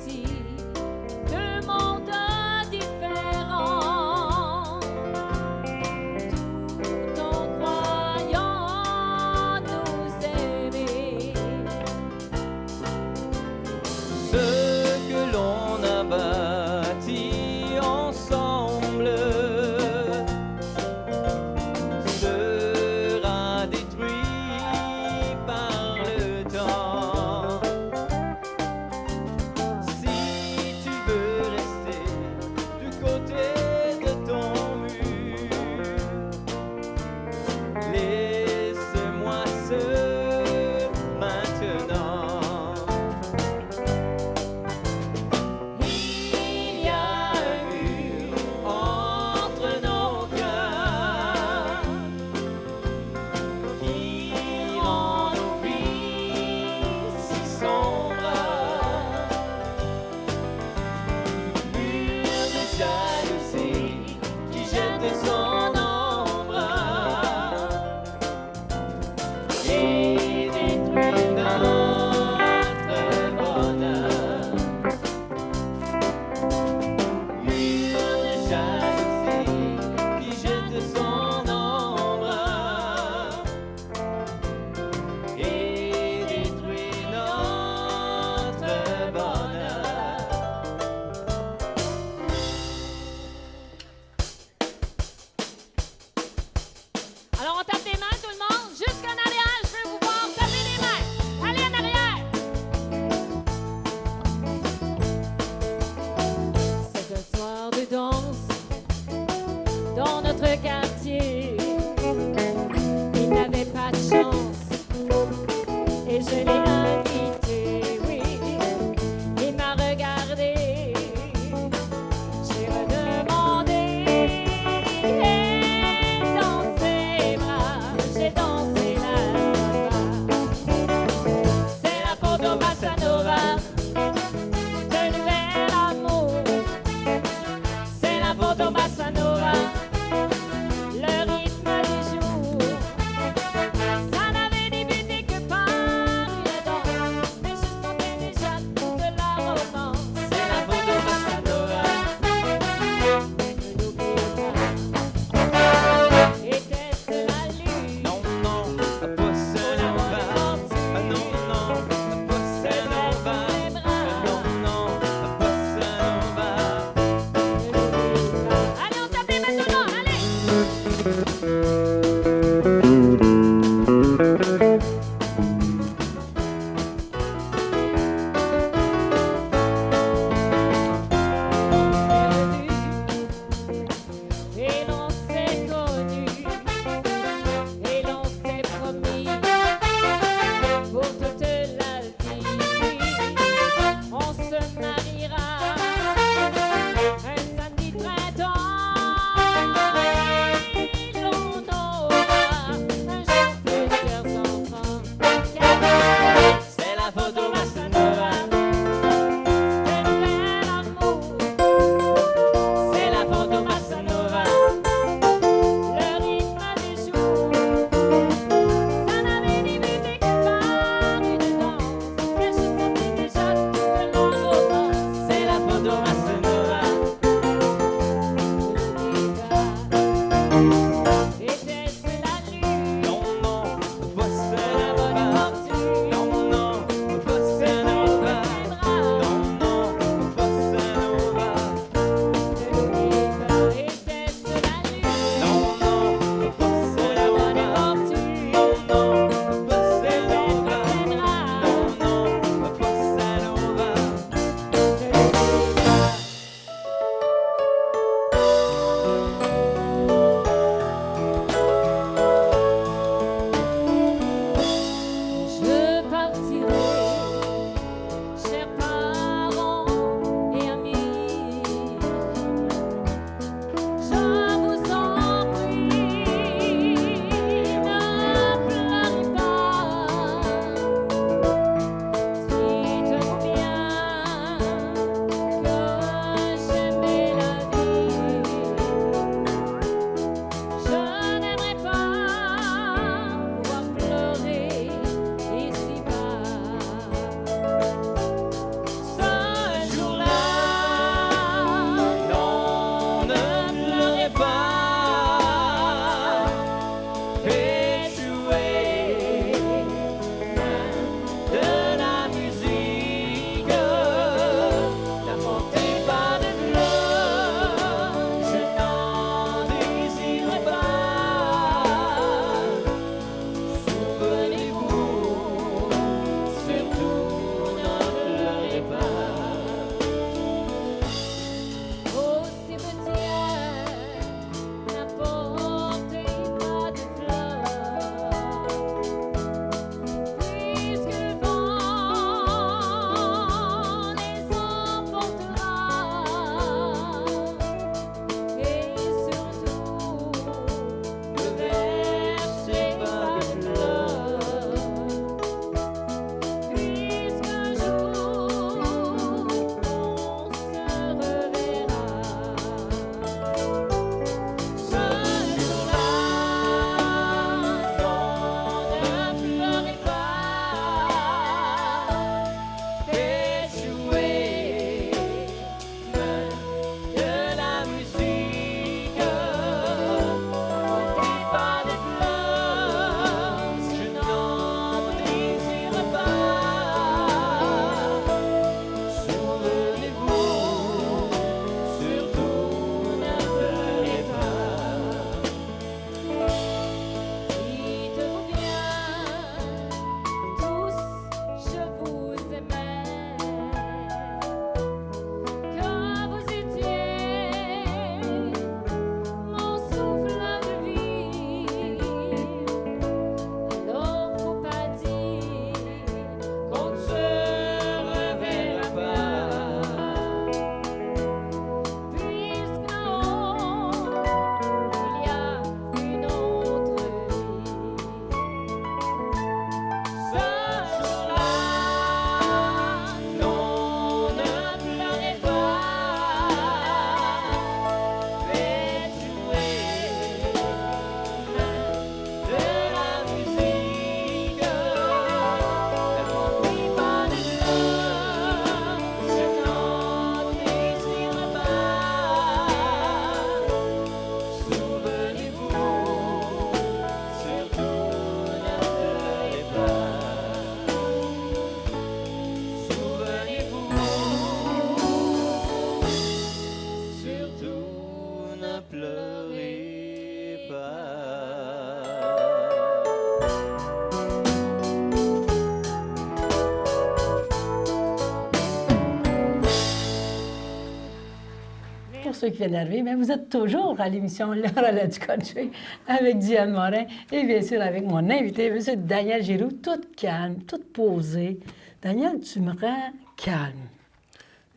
Speaker 1: pour ceux qui viennent d'arriver, mais vous êtes toujours à l'émission Le Relais du Country avec Diane Morin et bien sûr avec mon invité, M. Daniel Giroux, toute calme, toute posée. Daniel, tu me rends calme.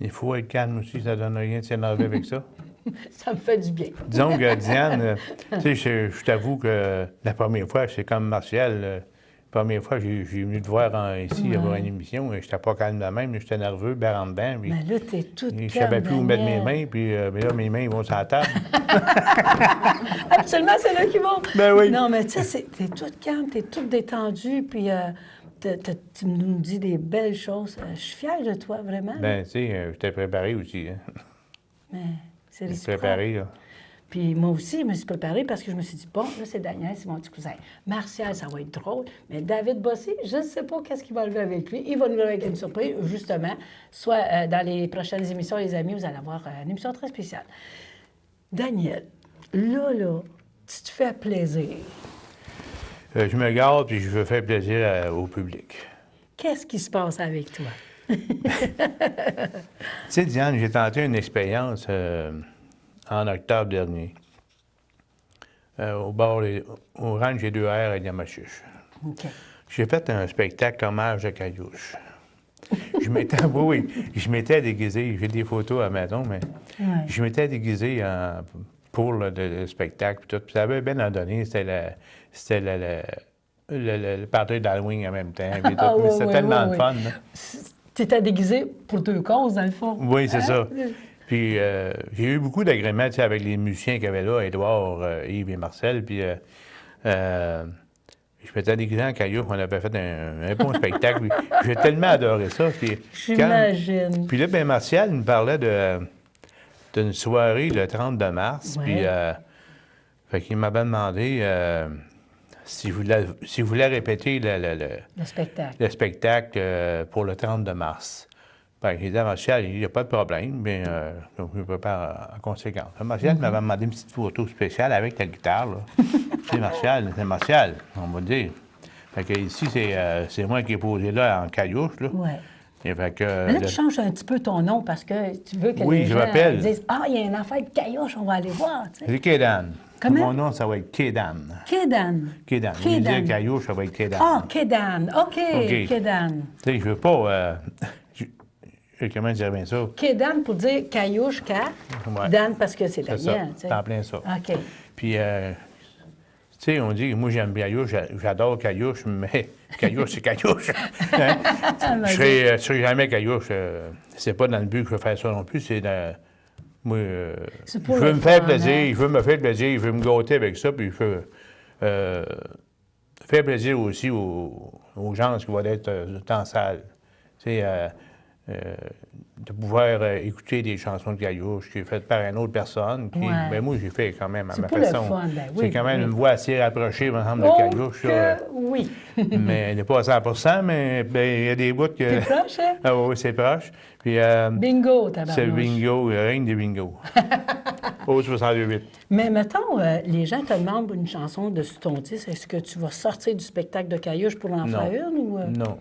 Speaker 2: Il faut être calme aussi, ça donne rien de s'énerver avec ça.
Speaker 1: Ça me fait du bien.
Speaker 2: Disons que Diane, tu sais, je t'avoue que la première fois, c'est comme Martial. La première fois, j'ai venu te voir ici avoir une émission. Je n'étais pas calme de même, j'étais nerveux, ben en dedans. Puis,
Speaker 1: Mais là, t'es toute calme,
Speaker 2: je ne savais plus où mettre mes
Speaker 1: Daniel.
Speaker 2: mains, puis mais là, mes mains ils vont sur la table.
Speaker 1: Absolument, c'est là qu'ils vont.
Speaker 2: Ben oui.
Speaker 1: Non, mais tu sais, t'es toute calme, t'es toute détendue, puis tu nous dis des belles choses. Je suis fière de toi, vraiment.
Speaker 2: Ben, tu sais, je t'ai préparé aussi. Hein.
Speaker 1: Mais c'est
Speaker 2: Je t'ai
Speaker 1: réciproque.
Speaker 2: préparé, là.
Speaker 1: Puis moi aussi, je me suis préparée parce que je me suis dit, bon, là, c'est Daniel, c'est mon petit cousin. Martial, ça va être drôle. Mais David Bossy, je ne sais pas qu'est-ce qu'il va lever avec lui. Il va nous lever avec une surprise, justement. Soit dans les prochaines émissions, les amis, vous allez avoir une émission très spéciale. Daniel, là, tu te fais plaisir.
Speaker 2: Je me garde, puis je veux faire plaisir au public.
Speaker 1: Qu'est-ce qui se passe avec toi?
Speaker 2: Tu sais, Diane, j'ai tenté une expérience en octobre dernier au ranch des 2R à Yamachiche.
Speaker 1: OK.
Speaker 2: J'ai fait un spectacle hommage de Caillouche. Oui, je m'étais déguisé, j'ai des photos à la maison, mais
Speaker 1: Ouais.
Speaker 2: je m'étais déguisé pour le spectacle, puis tout. Puis ça avait bien à donner, c'était le party d'Halloween en même temps. Puis tout.
Speaker 1: Ah, oui,
Speaker 2: C'était
Speaker 1: oui,
Speaker 2: tellement
Speaker 1: oui,
Speaker 2: de
Speaker 1: oui.
Speaker 2: fun. Là.
Speaker 1: Tu étais déguisé pour deux causes, dans le fond.
Speaker 2: Oui, c'est ça.
Speaker 1: Hein?
Speaker 2: Puis j'ai eu beaucoup d'agréments tu sais, avec les musiciens qu'il y avait là, Édouard, Yves et Marcel. Puis je m'étais déguisé en caillou, on avait fait un bon spectacle. Puis j'ai tellement adoré ça. Puis,
Speaker 1: J'imagine.
Speaker 2: puis là, ben, Martial me parlait d'une soirée le 30 mars.
Speaker 1: Ouais.
Speaker 2: Puis fait qu'il m'avait demandé s'il voulait répéter
Speaker 1: Le spectacle.
Speaker 2: le spectacle pour le 30 mars. Ben, j'ai dit à Martial, il n'y a pas de problème, mais donc je me prépare en conséquence. Martial m'avait demandé une petite photo spéciale avec la guitare. Là. C'est Martial, on va dire. Fait que ici, c'est moi qui ai posé là en caillouche. Là.
Speaker 1: Oui.
Speaker 2: Et fait que,
Speaker 1: Mais là, tu changes un petit peu ton nom parce que tu veux que
Speaker 2: Oui,
Speaker 1: les
Speaker 2: je
Speaker 1: gens
Speaker 2: m'appelle.
Speaker 1: disent « Ah, il y a une affaire de caillouche, on va aller voir. » tu sais.
Speaker 2: c'est Kédan.
Speaker 1: Comment?
Speaker 2: Mon nom, ça va être Kédan.
Speaker 1: Kedan.
Speaker 2: Kédan. Je veux dire caillouche, ça va être Kédan.
Speaker 1: Ah, Kedan. OK,
Speaker 2: OK.
Speaker 1: Kedan.
Speaker 2: Tu sais, je veux pas... comment dire bien ça?
Speaker 1: Kedan pour dire caillouche,
Speaker 2: Ouais.
Speaker 1: Dan parce que c'est
Speaker 2: C'est ça,
Speaker 1: Daniel. tu sais.
Speaker 2: c'est en plein ça.
Speaker 1: OK.
Speaker 2: Puis, tu sais, on dit, moi, j'aime bien Caillouche, j'adore Caillouche, mais Caillouche, c'est Caillouche. Hein? Je serai jamais Caillouche. C'est pas dans le but que je veux faire ça non plus, c'est dans... Moi,
Speaker 1: C'est
Speaker 2: je
Speaker 1: pour
Speaker 2: veux
Speaker 1: le
Speaker 2: me faire
Speaker 1: fun,
Speaker 2: plaisir,
Speaker 1: hein?
Speaker 2: je veux me faire plaisir, je veux me gâter avec ça, puis je veux faire plaisir aussi aux gens qui vont être dans la salle. Tu sais, de pouvoir écouter des chansons de Caillouche qui est faites par une autre personne. Qui,
Speaker 1: Ouais.
Speaker 2: ben moi, j'ai fait quand même à
Speaker 1: C'est
Speaker 2: ma
Speaker 1: pour le
Speaker 2: façon.
Speaker 1: fun, ben oui,
Speaker 2: C'est quand même
Speaker 1: oui.
Speaker 2: une voix assez rapprochée, par exemple, de
Speaker 1: Oh,
Speaker 2: Caillouche. là.
Speaker 1: que oui.
Speaker 2: Mais elle n'est pas à 100 mais ben, il y a des bouts que...
Speaker 1: T'es proche, hein?
Speaker 2: Ah oui, c'est proche. Puis,
Speaker 1: Bingo,
Speaker 2: c'est
Speaker 1: tabarnouche.
Speaker 2: le bingo, le règne des bingos. Au 68.
Speaker 1: Mais mettons, les gens te demandent une chanson de ton disque. Est-ce que tu vas sortir du spectacle de Caillouche pour en
Speaker 2: Non.
Speaker 1: faire une? Ou,
Speaker 2: Non.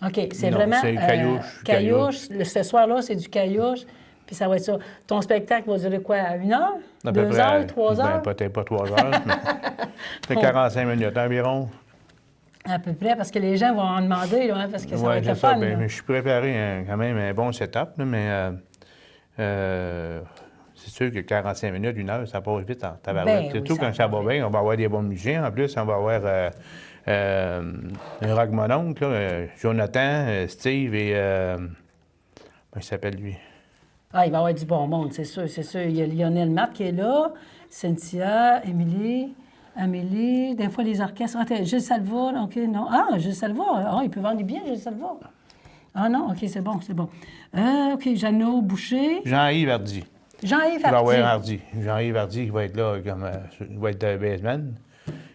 Speaker 1: OK, c'est
Speaker 2: Non,
Speaker 1: vraiment...
Speaker 2: c'est Caillouche,
Speaker 1: Caillouche. Ce soir-là, c'est du Caillouche, puis ça va être ça. Ton spectacle va durer quoi? 1 heure?
Speaker 2: À peu
Speaker 1: 2
Speaker 2: près,
Speaker 1: heures? 3 heures?
Speaker 2: Ben, peut-être pas 3 heures, mais c'est 45 minutes environ.
Speaker 1: À peu près, parce que les gens vont en demander, là, hein, parce que ça va
Speaker 2: Oui,
Speaker 1: être
Speaker 2: c'est
Speaker 1: le
Speaker 2: ça.
Speaker 1: fun.
Speaker 2: Ben,
Speaker 1: là.
Speaker 2: mais je suis préparé quand même un bon setup, là, mais c'est sûr que 45 minutes, 1 heure, ça passe vite en tabarouette.
Speaker 1: Ben
Speaker 2: Surtout
Speaker 1: oui, ça
Speaker 2: quand ça
Speaker 1: va
Speaker 2: va bien, on va avoir des bons musiciens. En plus, on va avoir un rock mononcle, là, Jonathan, Steve et... comment il s'appelle, lui?
Speaker 1: Ah, il va y avoir du bon monde, c'est sûr, c'est sûr. Il y a Lionel Matt qui est là, Cynthia, Émilie, Amélie, des fois les orchestres. Ah, Gilles Salva, OK, non. Ah, Gilles Salva, ah, il peut vendre bien, Gilles Salva. Ah non, OK, c'est bon, c'est bon. OK, Jeannot Boucher,
Speaker 2: Jean-Yves Hardy.
Speaker 1: Jean-Yves
Speaker 2: Il va y avoir
Speaker 1: Hardy.
Speaker 2: Hardy. Jean-Yves Hardy qui va être là, il va être bassman.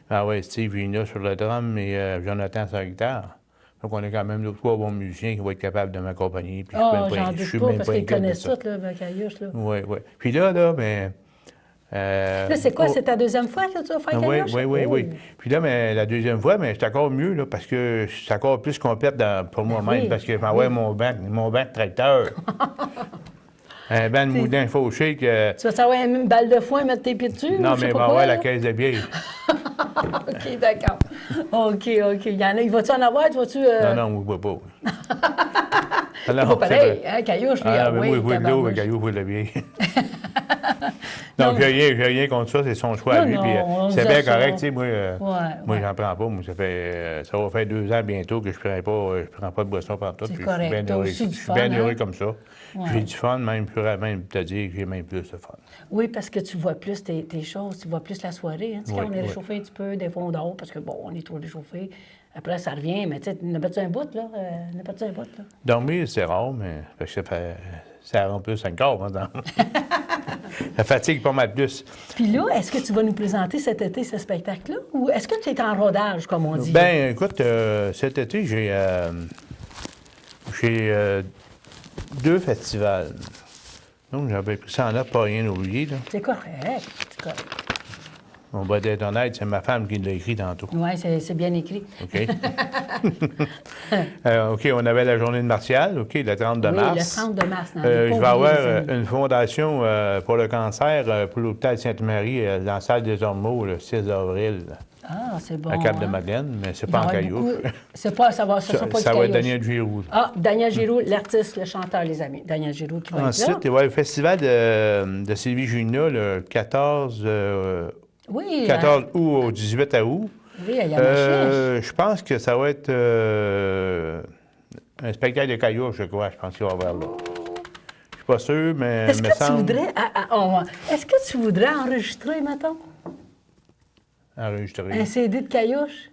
Speaker 2: Ah ouais, Steve Vina sur le drum et Jonathan sur la guitare. Donc, on a quand même 3 bons musiciens qui vont être capables de m'accompagner. Puis
Speaker 1: Ah,
Speaker 2: je
Speaker 1: j'en
Speaker 2: je suis
Speaker 1: doute pas,
Speaker 2: même
Speaker 1: parce qu'ils
Speaker 2: inquiet de
Speaker 1: connaissent
Speaker 2: ça.
Speaker 1: tout, là, le Caillouche, là.
Speaker 2: Oui, oui. Puis là, ben...
Speaker 1: Là, c'est quoi? C'est ta deuxième fois que tu vas faire
Speaker 2: Oui,
Speaker 1: Caillouche?
Speaker 2: oui, oui,
Speaker 1: Oh.
Speaker 2: oui. Puis là, mais la deuxième fois, mais c'est encore mieux, là, parce que c'est encore plus complète pour moi-même,
Speaker 1: oui,
Speaker 2: parce que je m'envoie mon bac tracteur. Un banc de moudin fauché que...
Speaker 1: Tu vas savoir une balle de foin, mettre tes pieds dessus?
Speaker 2: Non,
Speaker 1: ou je sais
Speaker 2: mais il
Speaker 1: pas
Speaker 2: va
Speaker 1: quoi,
Speaker 2: avoir la
Speaker 1: là?
Speaker 2: caisse de bière.
Speaker 1: OK, d'accord. OK. Il y en a, il va-tu en avoir? Tu vas-tu...
Speaker 2: Non, non, moi, je bois pas.
Speaker 1: C'est pas pareil, hein, Caillouche, lui,
Speaker 2: Ah, mais
Speaker 1: oui,
Speaker 2: moi, je bois de l'eau, mais
Speaker 1: tabarnouche.
Speaker 2: Caillou boit de la bière.
Speaker 1: Non,
Speaker 2: Donc, j'ai rien contre ça, c'est son choix à
Speaker 1: Non,
Speaker 2: lui.
Speaker 1: non,
Speaker 2: Puis,
Speaker 1: on
Speaker 2: c'est
Speaker 1: dit
Speaker 2: bien
Speaker 1: ça.
Speaker 2: correct, tu sais, moi,
Speaker 1: Ouais.
Speaker 2: j'en prends pas. Moi, ça va faire 2 ans bientôt que je prends pas de boisson partout.
Speaker 1: C'est
Speaker 2: Puis
Speaker 1: correct.
Speaker 2: Je suis bien
Speaker 1: T'as
Speaker 2: heureux,
Speaker 1: aussi du
Speaker 2: je suis
Speaker 1: fun,
Speaker 2: bien
Speaker 1: hein?
Speaker 2: heureux comme ça.
Speaker 1: Ouais.
Speaker 2: J'ai du fun, même, je pourrais même te dire que j'ai même plus de fun.
Speaker 1: Oui, parce que tu vois plus tes choses, tu vois plus la soirée. Hein. Tu sais, quand
Speaker 2: Oui,
Speaker 1: on est
Speaker 2: oui.
Speaker 1: réchauffé un petit peu, des fois on dort, parce que bon, on est trop réchauffé. Après, ça revient, mais tu sais, n'a pas un bout, là? N'a pas un bout, là?
Speaker 2: Dormir, c'est rare, mais parce que ça rend plus encore, maintenant. Ça fatigue pas mal plus.
Speaker 1: Puis là, est-ce que tu vas nous présenter cet été ce spectacle-là? Ou est-ce que tu es en rodage, comme on dit?
Speaker 2: Ben, écoute, cet été, j'ai 2 festivals. Donc, j'avais pris ça en note, pas rien oublié, là.
Speaker 1: C'est correct. C'est correct.
Speaker 2: On va être honnête, c'est ma femme qui l'a écrit tantôt.
Speaker 1: Oui, c'est bien écrit.
Speaker 2: OK? OK, on avait la journée de Martial, OK, le 30 de
Speaker 1: Oui,
Speaker 2: mars.
Speaker 1: le 30 de mars. Non,
Speaker 2: Je vais avoir
Speaker 1: les amis.
Speaker 2: une fondation pour le cancer pour l'hôpital Sainte-Marie dans la salle des Ormeaux le 6 avril,
Speaker 1: Ah, c'est bon.
Speaker 2: à Cap de
Speaker 1: hein?
Speaker 2: Madeleine, mais c'est
Speaker 1: Il va
Speaker 2: pas en
Speaker 1: y avoir
Speaker 2: caillou.
Speaker 1: beaucoup- C'est pas, ça sera pas du
Speaker 2: Ça va être
Speaker 1: caillouche.
Speaker 2: Daniel Giroux.
Speaker 1: Ah, Daniel Giroux, l'artiste, le chanteur, les amis. Daniel Giroux qui va être là.
Speaker 2: Ensuite, il va y avoir le festival de Sylvie Junot le 14
Speaker 1: Oui,
Speaker 2: 14 août au 18 août.
Speaker 1: oui, il y a Machiche.
Speaker 2: Je pense que ça va être un spectacle de caillouche, je crois. Je pense qu'il va y avoir là. Je suis pas sûr, mais
Speaker 1: Est-ce
Speaker 2: il me
Speaker 1: que tu
Speaker 2: semble
Speaker 1: voudrais... Est-ce que tu voudrais enregistrer, mettons,
Speaker 2: enregistrer.
Speaker 1: un CD de caillouche?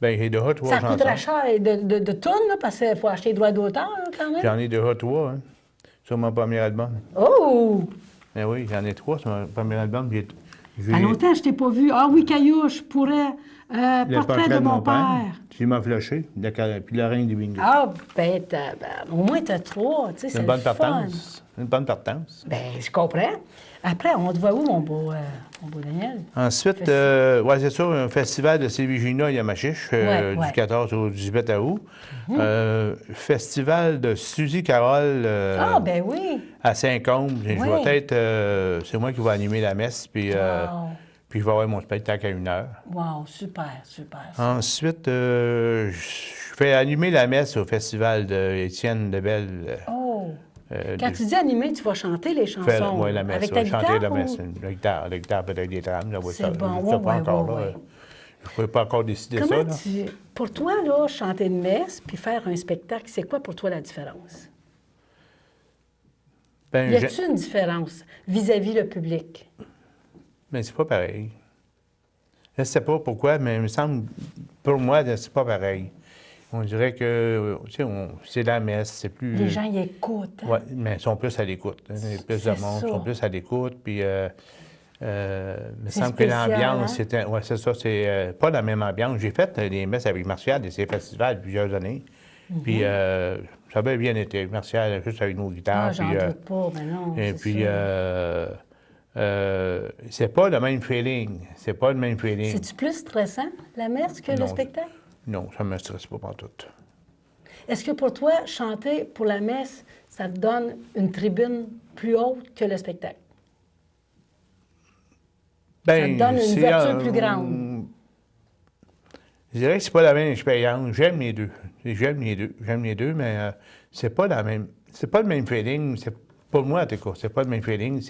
Speaker 2: Bien, j'ai déjà 3
Speaker 1: Ça
Speaker 2: chansons.
Speaker 1: coûterait cher de tonnes, là, parce qu'il faut acheter les droits d'auteur, là, quand même.
Speaker 2: J'en ai déjà 3, hein, sur mon premier album.
Speaker 1: Oh!
Speaker 2: Mais oui, j'en ai 3 sur mon premier album.
Speaker 1: À longtemps, je t'ai pas vu. Ah oui, caillouche, je pourrais...
Speaker 2: Le
Speaker 1: portrait de mon père.
Speaker 2: Tu m'as flashé, puis la reine des bingos.
Speaker 1: Ah, ben, au moins, t'as 3, tu sais, c'est
Speaker 2: Une
Speaker 1: le
Speaker 2: bonne
Speaker 1: fun.
Speaker 2: partance. Une bonne partance.
Speaker 1: Ben, je comprends. Après, on te voit où, mon beau Daniel?
Speaker 2: Ensuite, ouais, c'est ça, un festival de Sylvie Junot à Yamachiche,
Speaker 1: Ouais.
Speaker 2: du 14 au 18 août. Festival de Suzy Carole
Speaker 1: Ah, ben oui.
Speaker 2: à Saint-Côme. Je
Speaker 1: Oui.
Speaker 2: vais être, c'est moi qui vais animer la messe, puis
Speaker 1: Wow.
Speaker 2: je vais avoir mon spectacle à 1h.
Speaker 1: Wow, super, super.
Speaker 2: Ensuite, je fais animer la messe au festival de Étienne Lebel.
Speaker 1: Oh! Quand tu dis animer, tu vas chanter les chansons.
Speaker 2: Oui, la messe.
Speaker 1: Avec
Speaker 2: Je
Speaker 1: ta
Speaker 2: vais chanter
Speaker 1: guitare?
Speaker 2: la messe.
Speaker 1: Ou...
Speaker 2: La guitare peut-être des trames.
Speaker 1: C'est bon,
Speaker 2: Je ne sais pas
Speaker 1: ouais,
Speaker 2: encore.
Speaker 1: ouais,
Speaker 2: là.
Speaker 1: ouais.
Speaker 2: Je ne pourrais pas encore décider ça.
Speaker 1: Comment
Speaker 2: Là.
Speaker 1: Pour toi, là, chanter une messe puis faire un spectacle, c'est quoi pour toi la différence?
Speaker 2: Ben,
Speaker 1: Y a-t-il une différence vis-à-vis le public?
Speaker 2: mais c'est pas pareil. Je ne sais pas pourquoi, mais il me semble, pour moi, c'est pas pareil. On dirait que, tu sais, c'est la messe, c'est plus...
Speaker 1: Les gens y écoutent. Hein?
Speaker 2: Oui, mais ils sont plus à l'écoute. Hein. Il y a plus de
Speaker 1: C'est
Speaker 2: monde,
Speaker 1: ça.
Speaker 2: ils sont plus à l'écoute. Puis, il me
Speaker 1: C'est
Speaker 2: semble que
Speaker 1: spécial,
Speaker 2: l'ambiance,
Speaker 1: hein?
Speaker 2: c'était... Oui, c'est ça, c'est pas la même ambiance. J'ai fait des messes avec Martial et ses festivals plusieurs années. Puis, ça avait bien été. Martial, juste avec nos guitares.
Speaker 1: Ah, j'en
Speaker 2: puis,
Speaker 1: doute pas, mais non,
Speaker 2: et
Speaker 1: c'est
Speaker 2: puis,
Speaker 1: ça.
Speaker 2: c'est pas le même feeling. C'est pas le même feeling.
Speaker 1: C'est-tu plus stressant, la messe, que le
Speaker 2: Non.
Speaker 1: spectacle?
Speaker 2: Non, ça ne me stresse pas tout.
Speaker 1: Est-ce que pour toi, chanter pour la messe, ça te donne une tribune plus haute que le spectacle? Ça te donne une ouverture plus grande.
Speaker 2: Je dirais que c'est pas la même expérience. J'aime les deux. J'aime les deux, mais c'est pas la même. C'est pas le même feeling. Pour moi, en tout cas, c'est pas le même feeling.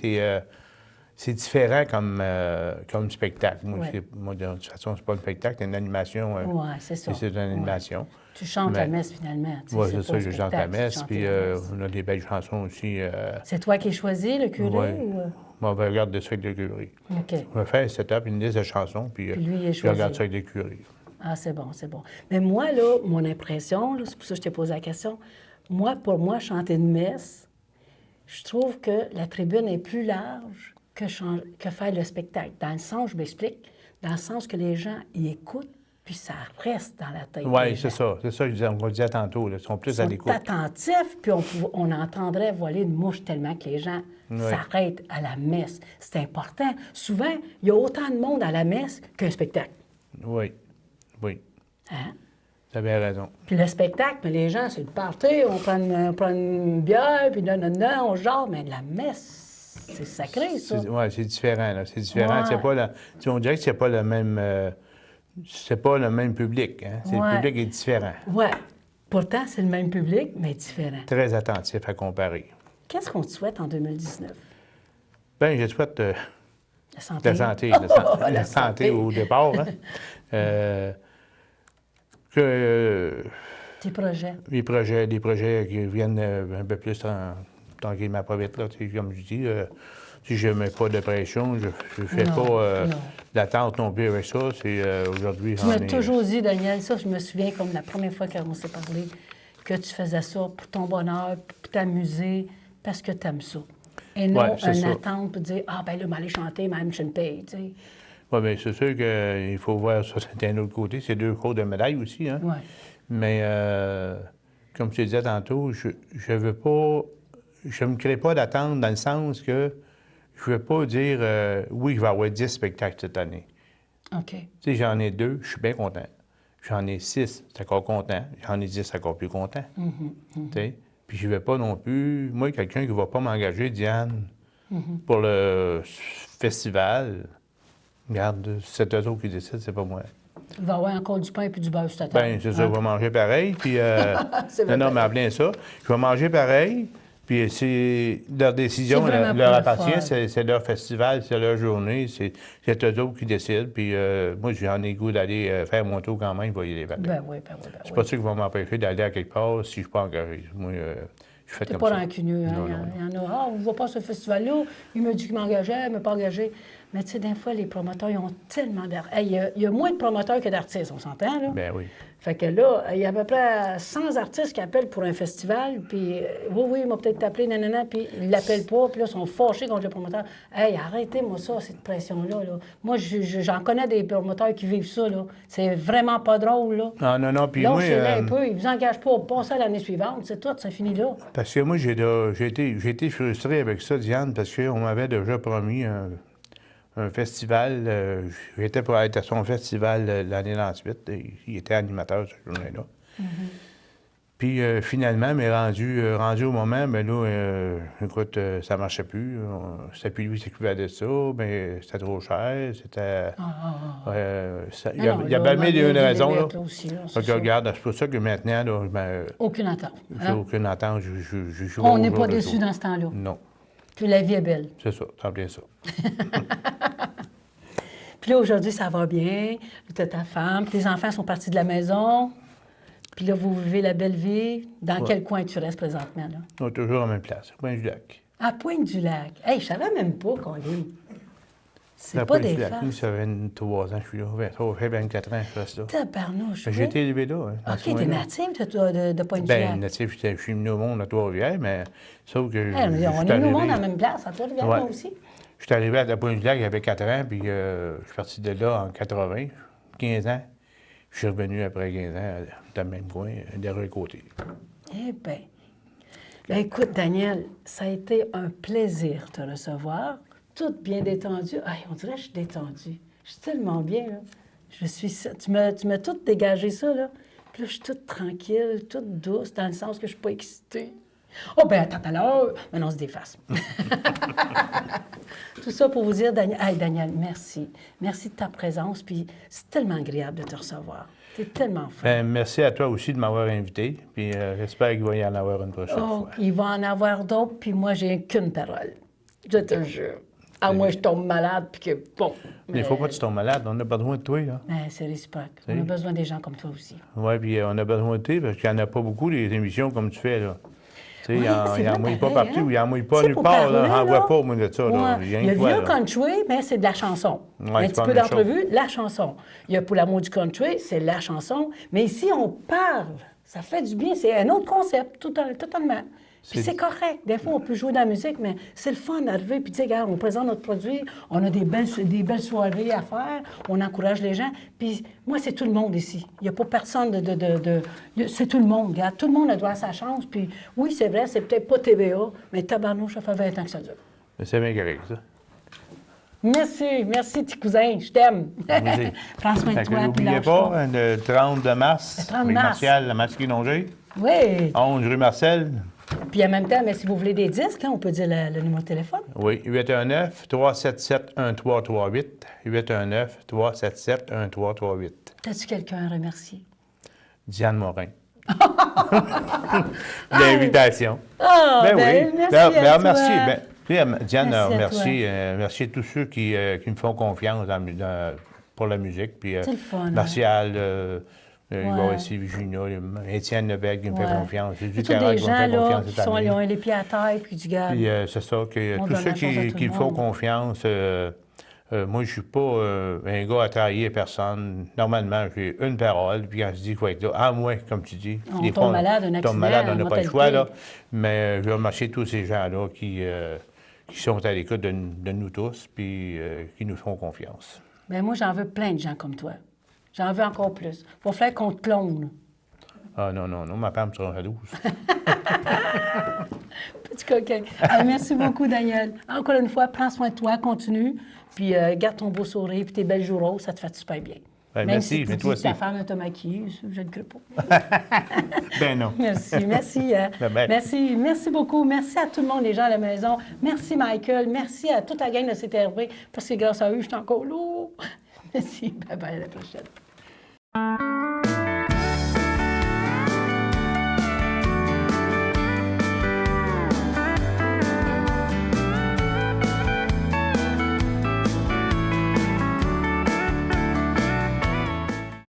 Speaker 2: C'est différent comme spectacle. Moi, de toute façon, c'est pas un spectacle, c'est une animation.
Speaker 1: Oui, c'est ça.
Speaker 2: C'est une animation.
Speaker 1: Tu chantes la
Speaker 2: Mais-
Speaker 1: messe, finalement. tu sais,
Speaker 2: Oui, c'est
Speaker 1: pas
Speaker 2: ça,
Speaker 1: un
Speaker 2: je chante la
Speaker 1: spectacle, tu
Speaker 2: messe.
Speaker 1: chantes
Speaker 2: Puis
Speaker 1: la messe.
Speaker 2: on a des belles chansons aussi.
Speaker 1: C'est toi qui as choisi, le curé?
Speaker 2: Ouais.
Speaker 1: Ou...
Speaker 2: Bon, on regarde ça avec le curé.
Speaker 1: OK.
Speaker 2: On va faire un setup, une liste de chansons, puis,
Speaker 1: Puis lui, il est
Speaker 2: je regarde
Speaker 1: choisi.
Speaker 2: ça avec le curé.
Speaker 1: Ah, c'est bon, c'est bon. Mais moi, là, mon impression, là, c'est pour ça que je t'ai posé la question, pour moi, chanter une messe, je trouve que la tribune est plus large que faire le spectacle. Dans le sens, je m'explique, dans le sens que les gens y écoutent, puis ça reste dans la tête.
Speaker 2: Oui,
Speaker 1: des
Speaker 2: c'est
Speaker 1: gens.
Speaker 2: ça. C'est ça on disait tantôt. Là. Ils sont plus
Speaker 1: Ils
Speaker 2: à
Speaker 1: sont
Speaker 2: l'écoute.
Speaker 1: attentifs, puis on entendrait voler une mouche tellement que les gens
Speaker 2: Oui.
Speaker 1: s'arrêtent à la messe. C'est important. Souvent, il y a autant de monde à la messe qu'un spectacle.
Speaker 2: Oui, oui.
Speaker 1: Hein?
Speaker 2: Tu as bien raison.
Speaker 1: Puis le spectacle, mais les gens, c'est le party, on prend une bière, puis on genre, mais la messe, c'est sacré, ça.
Speaker 2: Oui, c'est différent, là. C'est différent.
Speaker 1: Ouais.
Speaker 2: C'est pas on dirait que c'est pas le même... c'est pas le même public, hein.
Speaker 1: Ouais.
Speaker 2: Le public est différent.
Speaker 1: Ouais. Pourtant, c'est le même public, mais différent.
Speaker 2: Très attentif à comparer.
Speaker 1: Qu'est-ce qu'on te souhaite en 2019?
Speaker 2: Bien, je souhaite
Speaker 1: La santé.
Speaker 2: la santé, la santé au départ, hein. Que
Speaker 1: Tes projets.
Speaker 2: les projets qui viennent un peu plus tranquillement pas vite, là, tu sais, comme je dis, si je ne mets pas de pression, je ne fais
Speaker 1: Non,
Speaker 2: pas
Speaker 1: non.
Speaker 2: d'attente non plus avec ça. C'est aujourd'hui,
Speaker 1: Tu m'as toujours dit, Daniel, ça, je me souviens comme la première fois qu'on s'est parlé, que tu faisais ça pour ton bonheur, pour t'amuser, parce que tu aimes ça. Et non
Speaker 2: Ouais, c'est
Speaker 1: une
Speaker 2: ça.
Speaker 1: attente pour dire, ah, ben là, m'aller chanter, même je ne paye, tu sais.
Speaker 2: Oui, bien, c'est sûr qu'il faut voir ça d'un autre côté. C'est deux côtés de médaille aussi, hein.
Speaker 1: Ouais.
Speaker 2: Mais comme je te disais tantôt, je veux pas... Je me crée pas d'attente dans le sens que je veux pas dire oui, je vais avoir 10 spectacles cette année.
Speaker 1: OK.
Speaker 2: Tu sais, j'en ai 2, je suis bien content. J'en ai 6, c'est encore content. J'en ai 10, encore plus content. Tu sais? Puis je ne vais pas non plus... Moi, quelqu'un qui ne va pas m'engager, Diane, pour le festival, regarde, c'est eux autres qui décident, c'est pas moi.
Speaker 1: Il va y avoir encore du pain et puis du beurre sur ta table.
Speaker 2: Bien, c'est ça, je vais manger pareil, puis...
Speaker 1: C'est vrai.
Speaker 2: non, mais en plein ça. Je vais manger pareil, puis c'est leur décision,
Speaker 1: C'est vraiment
Speaker 2: leur
Speaker 1: pas le
Speaker 2: appartient,
Speaker 1: fun.
Speaker 2: c'est leur festival, c'est leur journée, c'est eux autres qui décident, puis moi, j'en ai le goût d'aller faire mon tour quand même, je vais y aller pareil.
Speaker 1: Ben oui, ben oui, ben
Speaker 2: C'est
Speaker 1: oui.
Speaker 2: pas ça qui va m'empêcher d'aller à quelque part si je ne suis pas engagé. Moi, je fais
Speaker 1: T'es
Speaker 2: comme
Speaker 1: pas
Speaker 2: ça.
Speaker 1: rancunieux, hein?
Speaker 2: Non, non, non.
Speaker 1: Il y en a, ah, on ne va pas à ce festival-là, il m'a dit qu'il m'engageait, il m'a pas engagé. Mais tu sais, des fois, les promoteurs, ils ont tellement d'artistes. Hey, il y a moins de promoteurs que d'artistes, on s'entend, là?
Speaker 2: Ben oui.
Speaker 1: Fait que là, il y a à peu près 100 artistes qui appellent pour un festival, puis oui, il m'a peut-être t'appeler, nanana, puis ils l'appellent pas, puis là, ils sont fâchés contre le promoteur. Hey, arrêtez-moi ça, cette pression-là, là. Moi, j'en connais des promoteurs qui vivent ça, là. C'est vraiment pas drôle, là.
Speaker 2: Ah, non, non, puis
Speaker 1: Là,
Speaker 2: moi...
Speaker 1: chez un peu, ils vous engagent pas, passez à l'année suivante, c'est tout, c'est fini là.
Speaker 2: Parce que moi, j'ai été frustré avec ça, Diane, parce qu'on m'avait déjà promis un festival. J'étais pour être à son festival l'année d'ensuite. Il était animateur cette journée-là. Puis finalement, mais rendu au moment, mais là, écoute, ça marchait plus. C'était plus lui qui s'occupait de ça, mais c'était trop cher, c'était... il y
Speaker 1: Non,
Speaker 2: a
Speaker 1: là,
Speaker 2: bien mille et une
Speaker 1: les
Speaker 2: raisons, là.
Speaker 1: lettres, là aussi, là, c'est
Speaker 2: Fait que
Speaker 1: ça.
Speaker 2: regarde, c'est pour ça que maintenant, là, ben,
Speaker 1: Aucune attente.
Speaker 2: j'ai
Speaker 1: hein?
Speaker 2: aucune attente, je joue
Speaker 1: On
Speaker 2: au
Speaker 1: n'est
Speaker 2: jour
Speaker 1: pas
Speaker 2: le
Speaker 1: déçus
Speaker 2: jour.
Speaker 1: dans ce temps-là.
Speaker 2: Non,
Speaker 1: Puis la vie est belle.
Speaker 2: c'est ça, t'en bien ça.
Speaker 1: Puis là, aujourd'hui, ça va bien. Tu as ta femme, tes enfants sont partis de la maison. Puis là, vous vivez la belle vie. Dans quel coin tu restes présentement, là?
Speaker 2: On est toujours à la même place, Pointe-du-Lac.
Speaker 1: À Pointe-du-Lac. Hey, je savais même pas qu'on est. C'est
Speaker 2: À
Speaker 1: pas des
Speaker 2: Pointe-du-Lac,
Speaker 1: farces.
Speaker 2: nous, ça fait 23 ans que je suis là. Ça fait 24 ans que je reste là.
Speaker 1: Tabarnouche.
Speaker 2: J'ai été élevé là, hein, à ce
Speaker 1: OK, t'es
Speaker 2: moment-là.
Speaker 1: natif de Pointe-du-Lac.
Speaker 2: Ben, natif, je suis venu au monde à Trois-Rivières, mais sauf que
Speaker 1: Hey, mais
Speaker 2: je
Speaker 1: on
Speaker 2: suis
Speaker 1: est nous,
Speaker 2: arrivé-
Speaker 1: monde à la même place, à Trois-Rivières,
Speaker 2: Ouais.
Speaker 1: moi aussi.
Speaker 2: Je suis arrivé à la Pointe-du-Lac, j'avais 4 ans, puis je suis parti de là en 80, 15 ans. Je suis revenu après 15 ans dans le même coin, derrière le côté.
Speaker 1: Eh bien. Ben, écoute, Daniel, ça a été un plaisir de te recevoir. Tout bien détendu. Ay, on dirait que je suis détendue. Je suis tellement bien, là. Tu m'as tout dégagé ça, là. Puis là, je suis toute tranquille, toute douce, dans le sens que je suis pas excitée. Oh, ben attends, alors, maintenant on se déface. Tout ça pour vous dire, Daniel, hey, Daniel, merci. Merci de ta présence, puis c'est tellement agréable de te recevoir. C'est tellement fun.
Speaker 2: Ben, merci à toi aussi de m'avoir invité, puis j'espère qu'il va y en avoir une prochaine
Speaker 1: Oh,
Speaker 2: fois.
Speaker 1: il va en avoir d'autres, puis moi, j'ai qu'une parole. Je te jure. À moins que je tombe malade, puis que, bon.
Speaker 2: Mais il ne faut pas que tu tombes malade, on a besoin de toi, là.
Speaker 1: Mais c'est réciproque. On a
Speaker 2: Oui.
Speaker 1: besoin des gens comme toi aussi.
Speaker 2: Oui, puis on a besoin de toi, parce qu'il n'y en a pas beaucoup, des émissions comme tu fais, là. Tu sais,
Speaker 1: Oui,
Speaker 2: il en
Speaker 1: c'est vrai,
Speaker 2: mouille pas
Speaker 1: pareil,
Speaker 2: partout,
Speaker 1: hein?
Speaker 2: il en mouille pas
Speaker 1: Tu sais,
Speaker 2: nulle
Speaker 1: pour
Speaker 2: part, là.
Speaker 1: parler,
Speaker 2: J'en
Speaker 1: là,
Speaker 2: vois pas, moi, de ça, là.
Speaker 1: Ouais.
Speaker 2: Rien
Speaker 1: Il y a
Speaker 2: que
Speaker 1: le
Speaker 2: toi,
Speaker 1: vieux
Speaker 2: là.
Speaker 1: country, mais c'est de la chanson.
Speaker 2: Ouais,
Speaker 1: un
Speaker 2: c'est
Speaker 1: petit
Speaker 2: pas
Speaker 1: peu
Speaker 2: la même
Speaker 1: d'entrevue, la chanson. Il y a pour l'amour du country, c'est la chanson. Mais ici, on parle. Ça fait du bien. C'est un autre concept, totalement. Puis
Speaker 2: C'est-
Speaker 1: c'est correct. Des fois, on peut jouer de la musique, mais c'est le fun d'arriver. Puis, tu sais, regarde, on présente notre produit, on a des belles soirées à faire, on encourage les gens. Puis, moi, c'est tout le monde ici. Il n'y a pas personne c'est tout le monde, regarde. Tout le monde a droit à sa chance. Puis, oui, c'est vrai, c'est peut-être pas TVA, mais tabarnouche, ça fait 20 ans que ça dure.
Speaker 2: C'est bien correct, ça.
Speaker 1: Merci, merci, petit cousin, je t'aime.
Speaker 2: Vas-y.
Speaker 1: Prends soin de
Speaker 2: Fait que
Speaker 1: toi, puis
Speaker 2: n'oubliez
Speaker 1: lâche
Speaker 2: pas,
Speaker 1: pas.
Speaker 2: le 30 de mars,
Speaker 1: Le 30
Speaker 2: rue
Speaker 1: mars.
Speaker 2: Martial, la masquée longée,
Speaker 1: Oui.
Speaker 2: 11 rue Marcel.
Speaker 1: Puis en même temps, mais si vous voulez des disques, hein, on peut dire le numéro de téléphone.
Speaker 2: Oui, 819-377-1338. 819-377-1338.
Speaker 1: T'as-tu quelqu'un à remercier?
Speaker 2: Diane Morin. L'invitation.
Speaker 1: Ah,
Speaker 2: Ben
Speaker 1: ben,
Speaker 2: oui.
Speaker 1: merci
Speaker 2: Ben,
Speaker 1: à
Speaker 2: ben,
Speaker 1: toi.
Speaker 2: remercie. Ben, puis, Diane,
Speaker 1: Merci à
Speaker 2: merci, merci à tous ceux qui me font confiance pour la musique. Puis,
Speaker 1: C'est le fun, hein?
Speaker 2: Martial, il va y avoir
Speaker 1: Ouais.
Speaker 2: ici Virginia, Étienne Lebesgue qui me fait
Speaker 1: Ouais.
Speaker 2: confiance.
Speaker 1: C'est
Speaker 2: Jésus
Speaker 1: tous
Speaker 2: Carrère
Speaker 1: des
Speaker 2: qui me
Speaker 1: gens
Speaker 2: fait
Speaker 1: là,
Speaker 2: confiance
Speaker 1: qui
Speaker 2: cette
Speaker 1: sont,
Speaker 2: année.
Speaker 1: ils ont les pieds à terre, puis du gars.
Speaker 2: Puis c'est ça, que
Speaker 1: On
Speaker 2: tous
Speaker 1: donne
Speaker 2: ceux
Speaker 1: la chance à tout
Speaker 2: qui
Speaker 1: le
Speaker 2: me font
Speaker 1: monde.
Speaker 2: confiance, moi, je suis pas un gars à trahir personne. Normalement, j'ai une parole, puis quand je dis qu'il faut être là, ah, moi, comme tu dis.
Speaker 1: On
Speaker 2: des
Speaker 1: tombe
Speaker 2: fois,
Speaker 1: malade, un
Speaker 2: on tombe
Speaker 1: accident,
Speaker 2: malade, on n'a
Speaker 1: une
Speaker 2: pas le choix, là.
Speaker 1: mortalité.
Speaker 2: Mais je veux remercier tous ces gens-là qui sont à l'écoute de nous tous, puis qui nous font confiance.
Speaker 1: Ben moi, j'en veux plein de gens comme toi. J'en veux encore plus. Il va falloir qu'on te clone.
Speaker 2: Ah, non, non, non, ma femme sera jalouse.
Speaker 1: Petit coquin. Merci beaucoup, Daniel. Encore une fois, prends soin de toi, continue, puis garde ton beau sourire, puis tes belles joues roses, ça te fait super bien.
Speaker 2: Ben,
Speaker 1: Même
Speaker 2: merci,
Speaker 1: si tu
Speaker 2: mais
Speaker 1: dis
Speaker 2: toi
Speaker 1: que ta
Speaker 2: aussi.
Speaker 1: femme t'a maquillée, je ne le crois pas.
Speaker 2: Ben non.
Speaker 1: Merci, merci.
Speaker 2: Bye-bye.
Speaker 1: Merci, merci beaucoup. Merci à tout le monde, les gens à la maison. Merci, Michael. Merci à toute la gang de CTRV, parce que grâce à eux, je suis encore là. Merci. Bye-bye, à la prochaine.